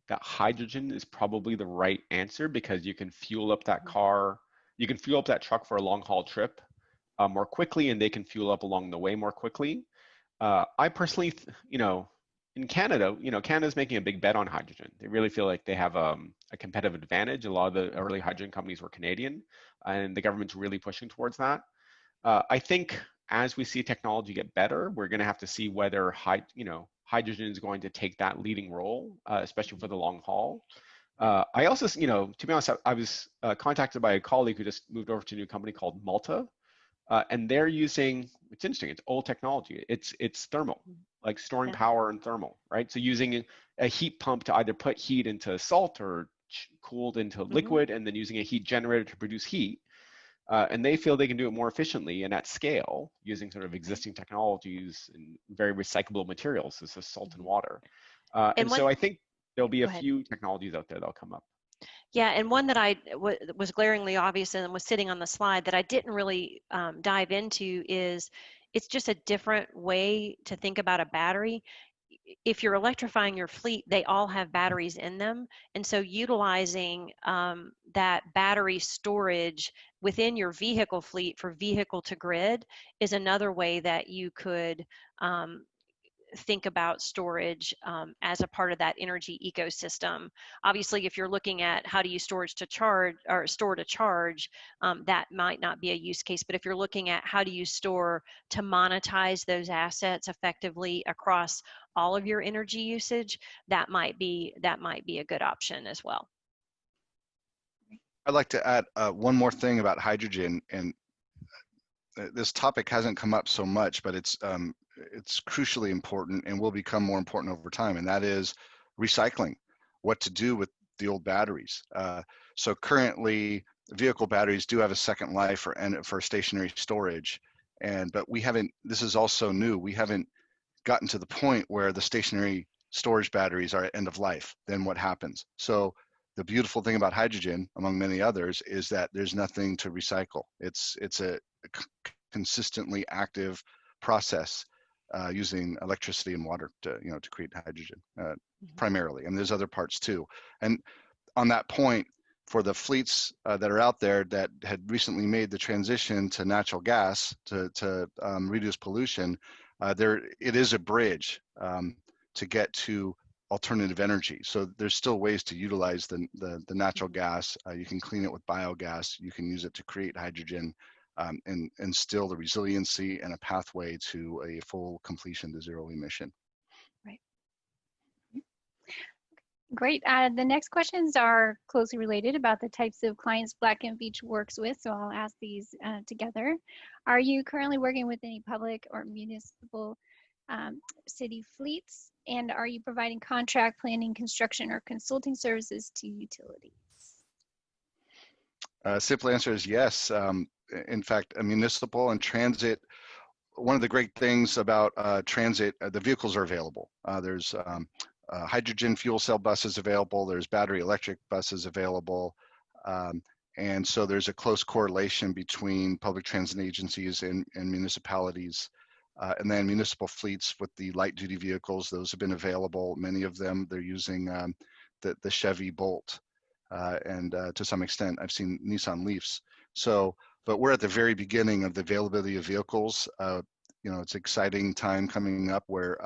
that hydrogen is probably the right answer because you can fuel up that car, you can fuel up that truck for a long haul trip more quickly, and they can fuel up along the way more quickly. I personally, in Canada, Canada's making a big bet on hydrogen. They really feel like they have a competitive advantage. A lot of the early hydrogen companies were Canadian, and the government's really pushing towards that. I think as we see technology get better, we're going to have to see whether hydrogen is going to take that leading role, especially for the long haul. I also, to be honest, I was contacted by a colleague who just moved over to a new company called Malta, and they're using, it's interesting, it's old technology. It's thermal, like storing power and thermal, right? So using a heat pump to either put heat into salt or cooled into liquid, and then using a heat generator to produce heat. And they feel they can do it more efficiently and at scale using sort of existing technologies and very recyclable materials. This is salt and water. And so I think there'll be a few technologies out there that'll come up.
Yeah, and one that was glaringly obvious and was sitting on the slide that I didn't really dive into is it's just a different way to think about a battery. If you're electrifying your fleet, they all have batteries in them. And so utilizing that battery storage within your vehicle fleet for vehicle to grid is another way that you could think about storage as a part of that energy ecosystem. Obviously, if you're looking at how do you store to charge, that might not be a use case. But if you're looking at how do you store to monetize those assets effectively across all of your energy usage, that might be a good option as well.
I'd like to add one more thing about hydrogen, and this topic hasn't come up so much, but it's crucially important and will become more important over time, and that is recycling, what to do with the old batteries. So currently, vehicle batteries do have a second life for stationary storage, but we haven't, this is also new, we haven't gotten to the point where the stationary storage batteries are at end of life. Then what happens? So the beautiful thing about hydrogen, among many others, is that there's nothing to recycle. It's a consistently active process using electricity and water to create hydrogen primarily, and there's other parts too. And on that point, for the fleets that are out there that had recently made the transition to natural gas to reduce pollution, it is a bridge to get to alternative energy. So there's still ways to utilize the natural gas. You can clean it with biogas. You can use it to create hydrogen. And instill the resiliency and a pathway to a full completion to zero emission.
Right. Great. The next questions are closely related about the types of clients Black & Veatch works with, so I'll ask these together. Are you currently working with any public or municipal city fleets? And are you providing contract planning, construction, or consulting services to utilities?
Simple answer is yes. In fact, a municipal and transit, one of the great things about transit, the vehicles are available. There's hydrogen fuel cell buses available, there's battery electric buses available, and so there's a close correlation between public transit agencies and municipalities. And then municipal fleets with the light duty vehicles, those have been available. Many of them, they're using the Chevy Bolt, and to some extent, I've seen Nissan Leafs. So, but we're at the very beginning of the availability of vehicles. It's an exciting time coming up where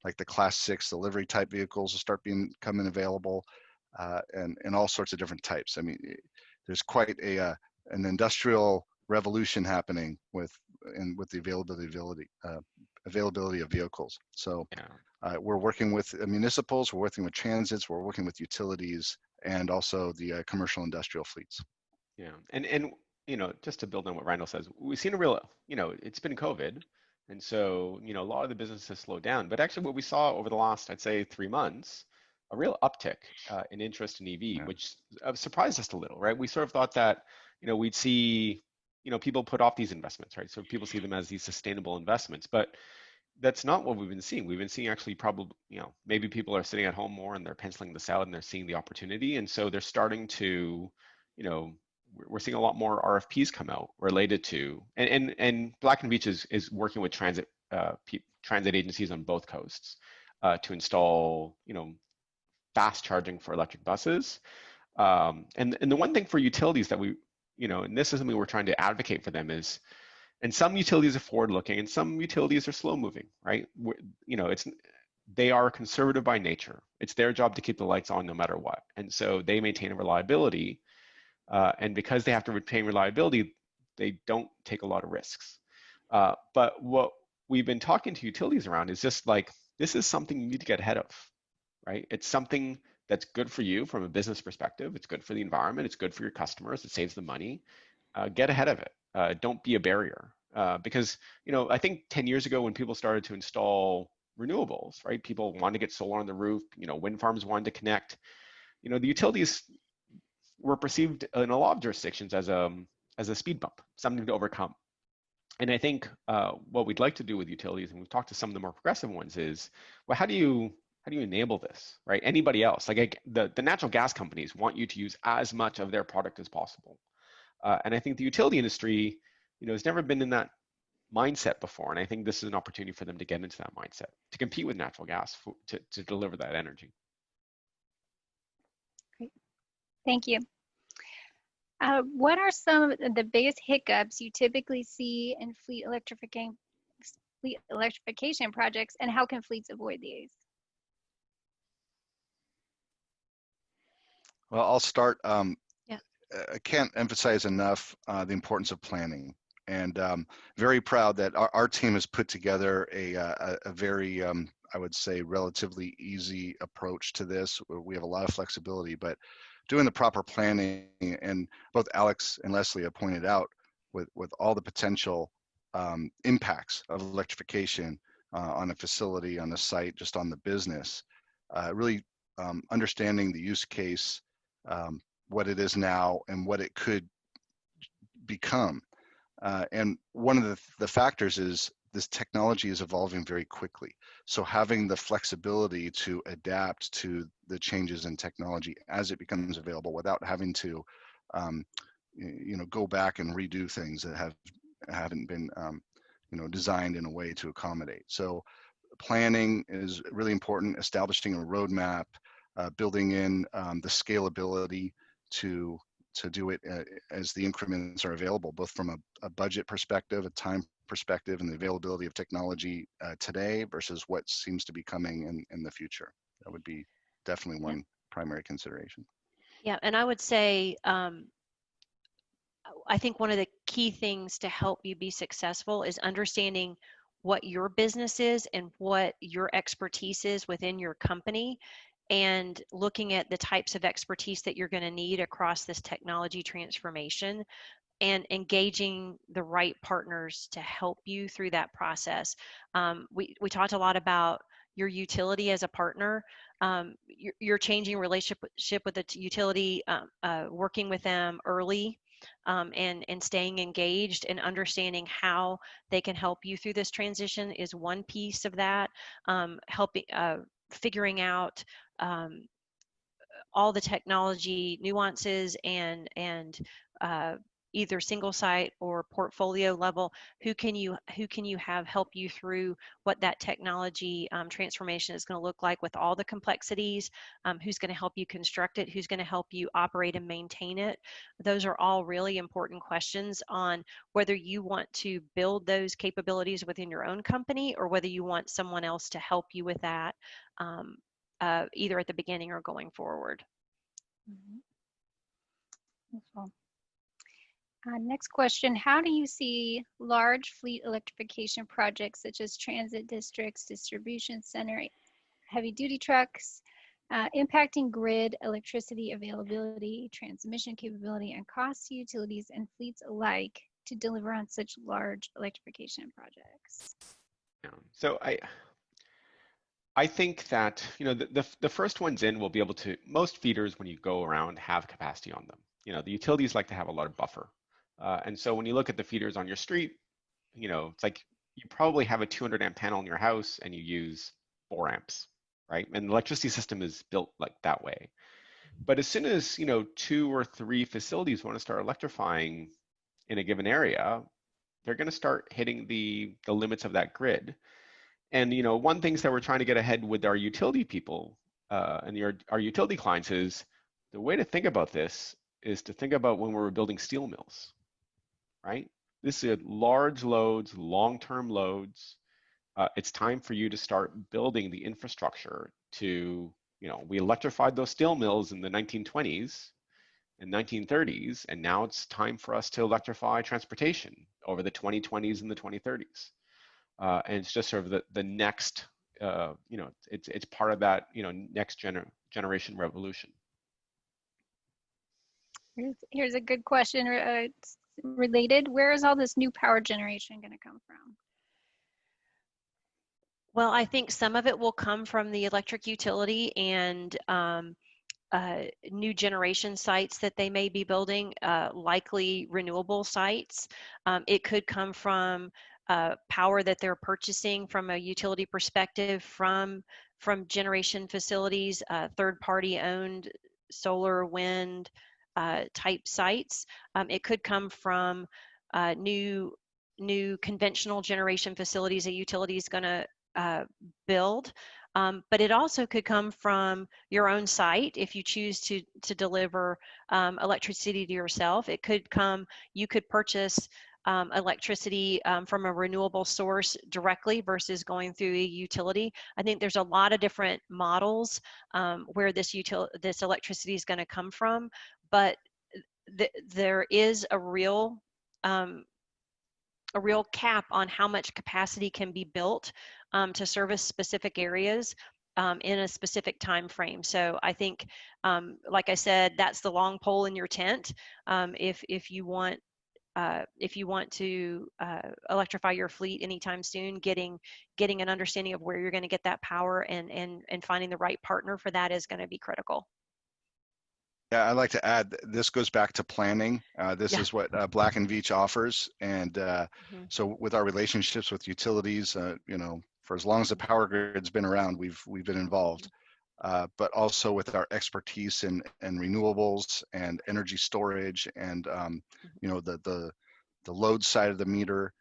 like the Class 6 delivery type vehicles will start becoming available, and all sorts of different types. I mean, there's quite an industrial revolution happening with the availability of vehicles. So we're working with municipals, we're working with transits, we're working with utilities, and also the commercial industrial fleets.
Yeah, and just to build on what Randall says, we've seen a real, it's been COVID, and so a lot of the business has slowed down. But actually, what we saw over the last, I'd say, 3 months, a real uptick in interest in EV, which surprised us a little, right? We sort of thought that we'd see people put off these investments, right? So people see them as these sustainable investments, but that's not what we've been seeing. We've been seeing actually probably, maybe people are sitting at home more and they're penciling this out and they're seeing the opportunity. And so they're starting to, we're seeing a lot more RFPs come out related to, and Black & Veatch is working with transit agencies on both coasts to install, fast charging for electric buses. And the one thing for utilities that we, and this is something we're trying to advocate for them is, and some utilities are forward looking and some utilities are slow moving, right? They are conservative by nature. It's their job to keep the lights on no matter what. And so they maintain reliability. And because they have to retain reliability, they don't take a lot of risks. But what we've been talking to utilities around is just like, this is something you need to get ahead of, right? It's something that's good for you from a business perspective. It's good for the environment. It's good for your customers. It saves them money. Get ahead of it. Don't be a barrier. Because, I think 10 years ago when people started to install renewables, right? People wanted to get solar on the roof, wind farms wanted to connect. The utilities were perceived in a lot of jurisdictions as a speed bump, something to overcome. And I think what we'd like to do with utilities, and we've talked to some of the more progressive ones, is, well, how do you enable this, right? Anybody else, like the natural gas companies want you to use as much of their product as possible. And I think the utility industry, has never been in that mindset before. And I think this is an opportunity for them to get into that mindset, to compete with natural gas to deliver that energy.
Great. Thank you. What are some of the biggest hiccups you typically see in fleet electrification projects, and how can fleets avoid these?
Well, I'll start.
Yeah.
I can't emphasize enough the importance of planning, and very proud that our team has put together a very, I would say, relatively easy approach to this. We have a lot of flexibility, but doing the proper planning, and both Alex and Leslie have pointed out with all the potential impacts of electrification on a facility, on a site, just on the business, really understanding the use case, what it is now and what it could become. And one of the factors is this technology is evolving very quickly. So having the flexibility to adapt to the changes in technology as it becomes available without having to, go back and redo things that haven't been, designed in a way to accommodate. So planning is really important, establishing a roadmap, building in the scalability to do it as the increments are available, both from a budget perspective, a time perspective, and the availability of technology today versus what seems to be coming in the future. That would be definitely one primary consideration.
Yeah, and I would say, I think one of the key things to help you be successful is understanding what your business is and what your expertise is within your company, and looking at the types of expertise that you're going to need across this technology transformation, and engaging the right partners to help you through that process. We talked a lot about your utility as a partner. You're changing relationship with the utility, working with them early, and staying engaged and understanding how they can help you through this transition is one piece of that. Figuring out all the technology nuances and either single site or portfolio level, who can you have help you through what that technology transformation is going to look like with all the complexities, who's going to help you construct it, who's going to help you operate and maintain it. Those are all really important questions on whether you want to build those capabilities within your own company or whether you want someone else to help you with that, either at the beginning or going forward.
Wonderful. Next question, how do you see large fleet electrification projects such as transit districts, distribution center, heavy duty trucks, impacting grid electricity availability, transmission capability, and costs to utilities and fleets alike to deliver on such large electrification projects?
Yeah. So I think that the first ones in will be able to, most feeders when you go around have capacity on them. The utilities like to have a lot of buffer. And so when you look at the feeders on your street, it's like you probably have a 200 amp panel in your house and you use 4 amps, right? And the electricity system is built like that way. But as soon as 2 or 3 facilities want to start electrifying in a given area, they're going to start hitting the limits of that grid. And one things that we're trying to get ahead with our utility people and our utility clients is the way to think about this is to think about when we were building steel mills, right? This is large loads, long-term loads. It's time for you to start building the infrastructure to, we electrified those steel mills in the 1920s and 1930s, and now it's time for us to electrify transportation over the 2020s and the 2030s. And it's just sort of the next, it's part of that, next generation revolution.
Here's a good question related. Where is all this new power generation going to come from?
Well, I think some of it will come from the electric utility and new generation sites that they may be building, likely renewable sites. It could come from power that they're purchasing from a utility perspective from generation facilities, third-party owned solar, wind type sites. It could come from new conventional generation facilities a utility is going to build. But it also could come from your own site if you choose to deliver electricity to yourself. It could come, you could purchase electricity from a renewable source directly versus going through a utility. I think there's a lot of different models where this electricity is going to come from, but there is a real cap on how much capacity can be built to service specific areas in a specific time frame. So I think, like I said, that's the long pole in your tent. If you want to electrify your fleet anytime soon, getting an understanding of where you're going to get that power and finding the right partner for that is going to be critical.
Yeah, I'd like to add, this goes back to planning. This is what Black & Veatch offers. And so with our relationships with utilities, for as long as the power grid's been around, we've been involved. But also with our expertise in renewables and energy storage and, the load side of the meter,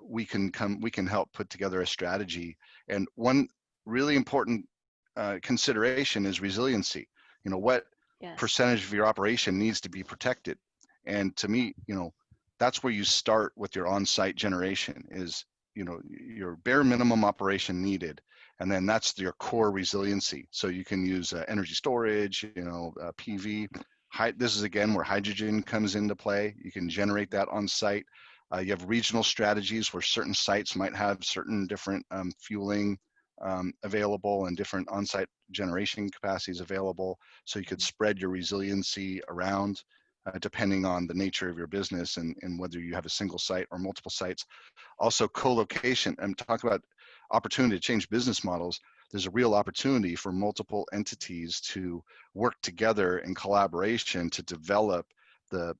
we can help put together a strategy. And one really important consideration is resiliency. What percentage of your operation needs to be protected. And to me, that's where you start with your on-site generation is, your bare minimum operation needed. And then that's your core resiliency. So you can use energy storage, PV. This is again where hydrogen comes into play. You can generate that on site. You have regional strategies where certain sites might have certain different fueling available and different on-site generation capacities available. So you could spread your resiliency around depending on the nature of your business and whether you have a single site or multiple sites. Also co-location, and talk about opportunity to change business models. There's a real opportunity for multiple entities to work together in collaboration to develop the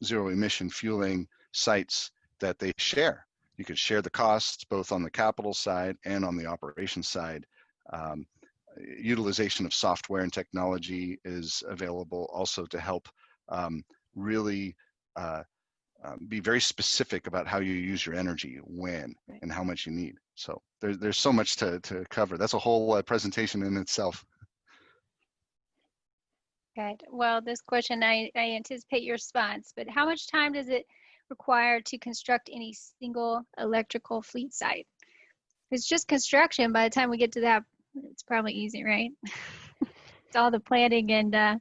zero emission fueling sites that they share. You could share the costs both on the capital side and on the operations side. Utilization of software and technology is available also to help really be very specific about how you use your energy, when, and how much you need. So there's so much to cover. That's a whole presentation in itself.
Good. Well, this question, I anticipate your response, but how much time does it require to construct any single electrical fleet site? If it's just construction, by the time we get to that, it's probably easy, right? It's all the planning and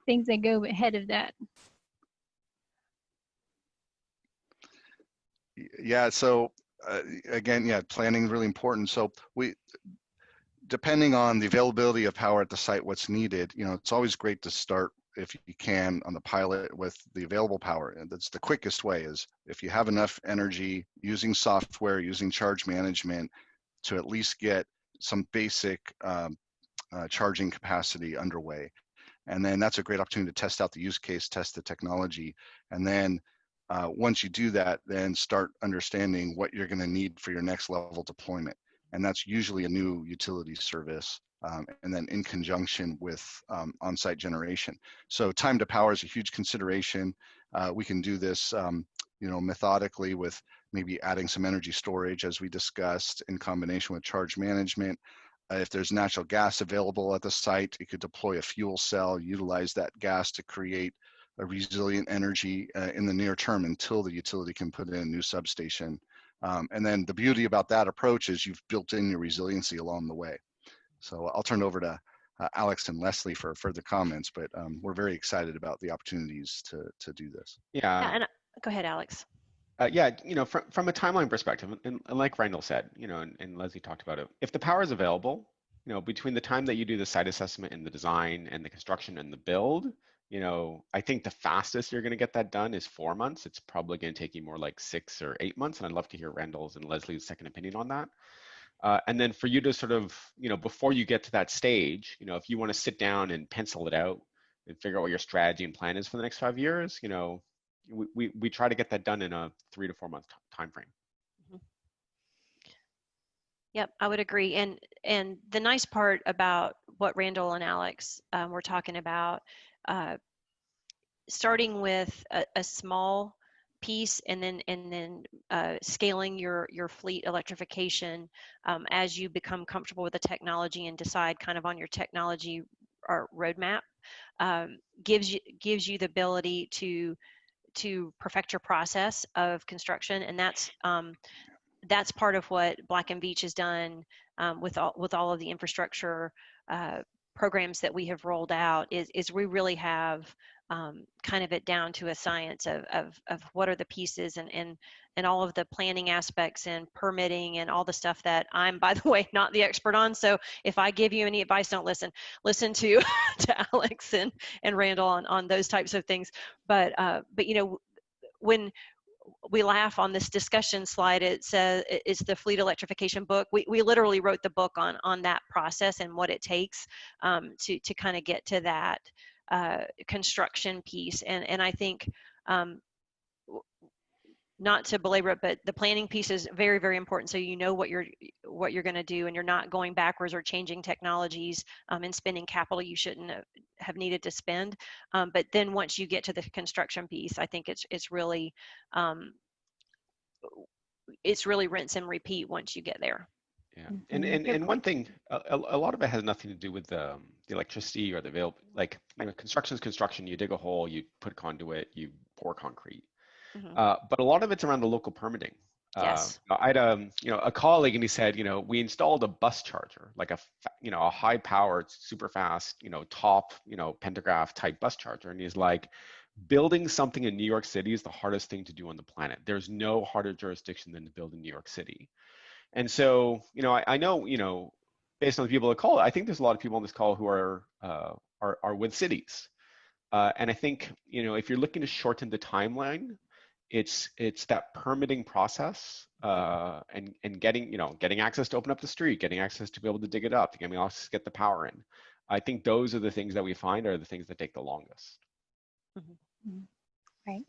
things that go ahead of that.
Yeah, so again, planning is really important. So depending on the availability of power at the site, what's needed, it's always great to start, if you can, on the pilot with the available power. And that's the quickest way, is if you have enough energy, using software, using charge management to at least get some basic charging capacity underway. And then that's a great opportunity to test out the use case, test the technology. And then once you do that, then start understanding what you're going to need for your next level deployment. And that's usually a new utility service, and then in conjunction with on-site generation. So time to power is a huge consideration. We can do this methodically with maybe adding some energy storage, as we discussed, in combination with charge management. If there's natural gas available at the site, it could deploy a fuel cell, utilize that gas to create a resilient energy in the near term until the utility can put in a new substation. And then the beauty about that approach is you've built in your resiliency along the way. So I'll turn it over to Alex and Leslie for further comments, but we're very excited about the opportunities to do this.
Yeah.
And go ahead, Alex.
Yeah, from a timeline perspective, and like Randall said, and Leslie talked about it, if the power is available, between the time that you do the site assessment and the design and the construction and the build, I think the fastest you're going to get that done is 4 months. It's probably going to take you more like 6 or 8 months, and I'd love to hear Randall's and Leslie's second opinion on that. And then for you to sort of, before you get to that stage, if you want to sit down and pencil it out and figure out what your strategy and plan is for the next 5 years, we try to get that done in a 3 to 4 month time frame.
Yep, I would agree. And the nice part about what Randall and Alex were talking about, starting with a small piece and then scaling your fleet electrification as you become comfortable with the technology and decide kind of on your technology or roadmap, gives you the ability to perfect your process of construction. And that's part of what Black & Veatch has done with all of the infrastructure programs that we have rolled out, is we really have kind of it down to a science of what are the pieces and all of the planning aspects and permitting and all the stuff that I'm, by the way, not the expert on. So if I give you any advice, don't listen to to Alex and Randall on those types of things. But when we laugh on this discussion slide, it says it's the fleet electrification book. We literally wrote the book on that process and what it takes to kind of get to that construction piece. And I think, not to belabor it, but the planning piece is very, very important. So you know what you're going to do, and you're not going backwards or changing technologies and spending capital you shouldn't have needed to spend. But then once you get to the construction piece, I think it's really rinse and repeat once you get there.
Yeah, and one thing, a lot of it has nothing to do with the electricity or the available. Like, construction is construction. You dig a hole, you put conduit, you pour concrete. But a lot of it's around the local permitting.
Yes.
I had a colleague, and he said, we installed a bus charger, like a high-powered, super fast, top, pantograph type bus charger, and he's like, building something in New York City is the hardest thing to do on the planet. There's no harder jurisdiction than to build in New York City. And so, I know, based on the people that call, I think there's a lot of people on this call who are with cities. And I think, if you're looking to shorten the timeline, it's that permitting process and getting access to open up the street, getting access to be able to dig it up, getting access to get the power in. I think those are the things that we find are the things that take the longest.
Right.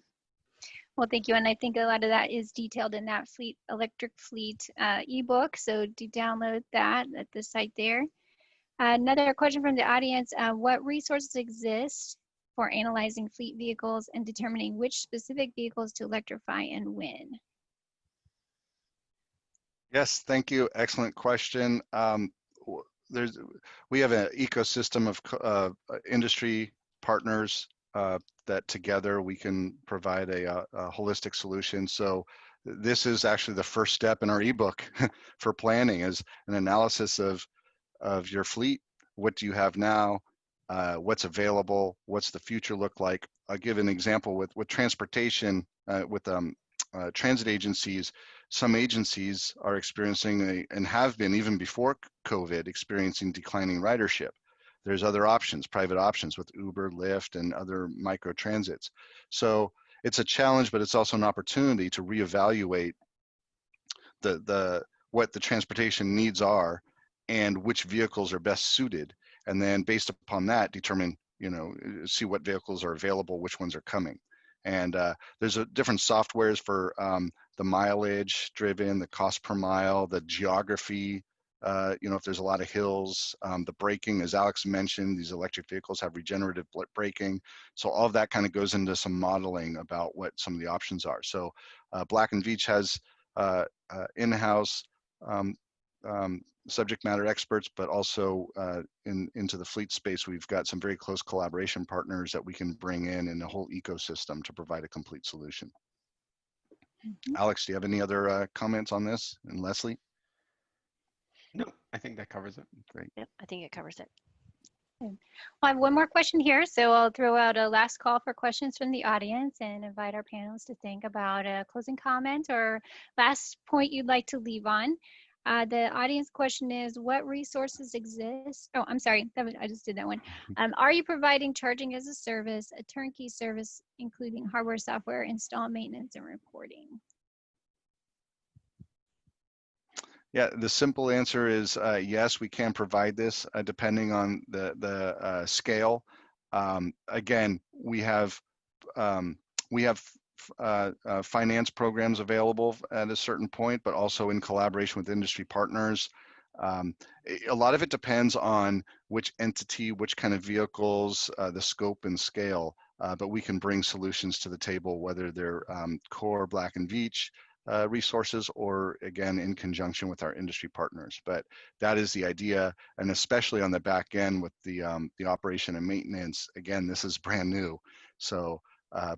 Well, thank you. And I think a lot of that is detailed in that electric fleet ebook. So do download that at the site there. Another question from the audience, what resources exist for analyzing fleet vehicles and determining which specific vehicles to electrify and when?
Yes, thank you. Excellent question. We have an ecosystem of industry partners that together we can provide a holistic solution. So this is actually the first step in our ebook for planning, is an analysis of your fleet. What do you have now? What's available? What's the future look like? I'll give an example with transportation, with transit agencies. Some agencies are experiencing and have been even before COVID experiencing declining ridership. There's other options, private options with Uber, Lyft, and other micro transits. So it's a challenge, but it's also an opportunity to reevaluate what the transportation needs are and which vehicles are best suited. And then based upon that, determine, see what vehicles are available, which ones are coming. And there's different softwares for the mileage driven, the cost per mile, the geography, if there's a lot of hills, the braking, as Alex mentioned, these electric vehicles have regenerative braking. So all of that kind of goes into some modeling about what some of the options are. So Black & Veatch has in-house subject matter experts, but also into the fleet space, we've got some very close collaboration partners that we can bring in a whole ecosystem to provide a complete solution. Alex, do you have any other comments on this? And Leslie?
No, I think that covers it.
Great.
Yep, I think it covers it.
Well, I have one more question here, so I'll throw out a last call for questions from the audience and invite our panelists to think about a closing comment or last point you'd like to leave on. The audience question is, what resources exist? Oh, I'm sorry, I just did that one. Are you providing charging as a service, a turnkey service, including hardware, software, install, maintenance, and reporting?
Yeah, the simple answer is yes, we can provide this depending on the scale. Again, we have finance programs available at a certain point, but also in collaboration with industry partners. A lot of it depends on which entity, which kind of vehicles, the scope and scale, but we can bring solutions to the table, whether they're core Black & Veatch resources or again in conjunction with our industry partners. But that is the idea, and especially on the back end with the operation and maintenance. Again, this is brand new, so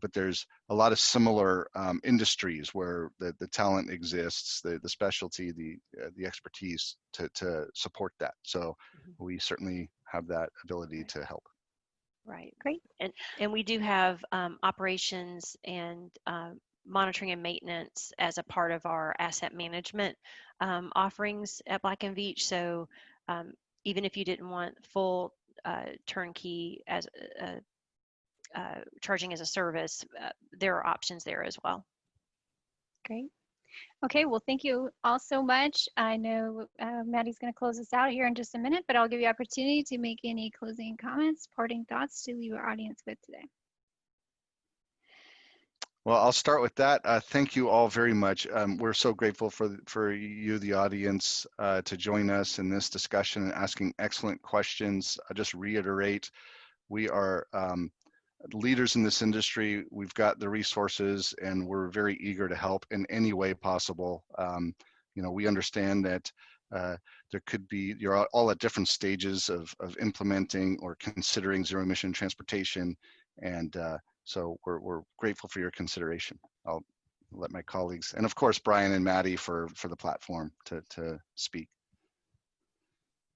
but there's a lot of similar industries where the talent exists, the specialty, the expertise to support that. So we certainly have that ability to help.
Right, great. And we do have operations and monitoring and maintenance as a part of our asset management offerings at Black & Veatch. So even if you didn't want full turnkey as charging as a service, there are options there as well.
Great. Okay, well, thank you all so much. I know Maddie's going to close us out here in just a minute, but I'll give you opportunity to make any closing comments, parting thoughts to leave our audience with today.
Well, I'll start with that. Thank you all very much. We're so grateful for you, the audience, to join us in this discussion and asking excellent questions. I'll just reiterate, we are leaders in this industry. We've got the resources and we're very eager to help in any way possible. You know, we understand that there could be, you're all at different stages of implementing or considering zero emission transportation, and so we're grateful for your consideration. I'll let my colleagues, and of course, Brian and Maddie for the platform to speak.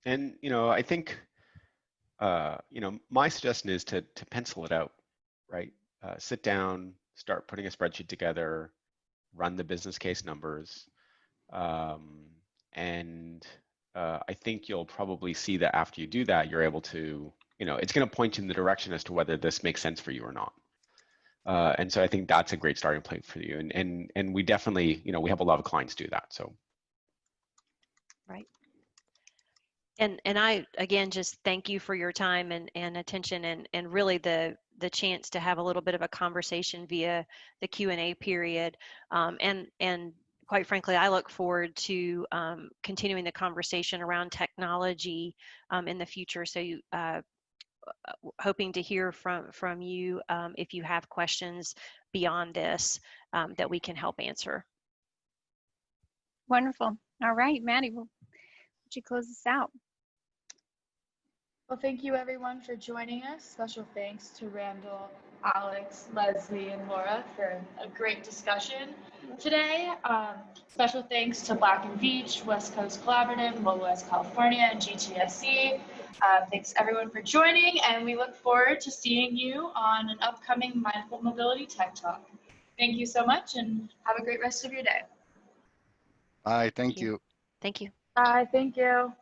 And, you know, I think, you know, my suggestion is to pencil it out, right? Sit down, start putting a spreadsheet together, run the business case numbers. And I think you'll probably see that after you do that, you're able to, you know, it's going to point you in the direction as to whether this makes sense for you or not. And so I think that's a great starting point for you. And we definitely, you know, we have a lot of clients do that. So.
Right. And I, again, just thank you for your time and attention and really the chance to have a little bit of a conversation via the Q&A period. And quite frankly, I look forward to continuing the conversation around technology in the future. So you, hoping to hear from you if you have questions beyond this that we can help answer.
Wonderful. All right, Maddie, would you close us out?
Well, thank you everyone for joining us. Special thanks to Randall, Alex, Leslie, and Laura for a great discussion today. Special thanks to Black & Veatch, West Coast Collaborative, Mobile West California, and GTSC. Thanks everyone for joining, and we look forward to seeing you on an upcoming Mindful Mobility Tech Talk. Thank you so much, and have a great rest of your day.
Bye, thank you.
Thank you.
Bye, thank you.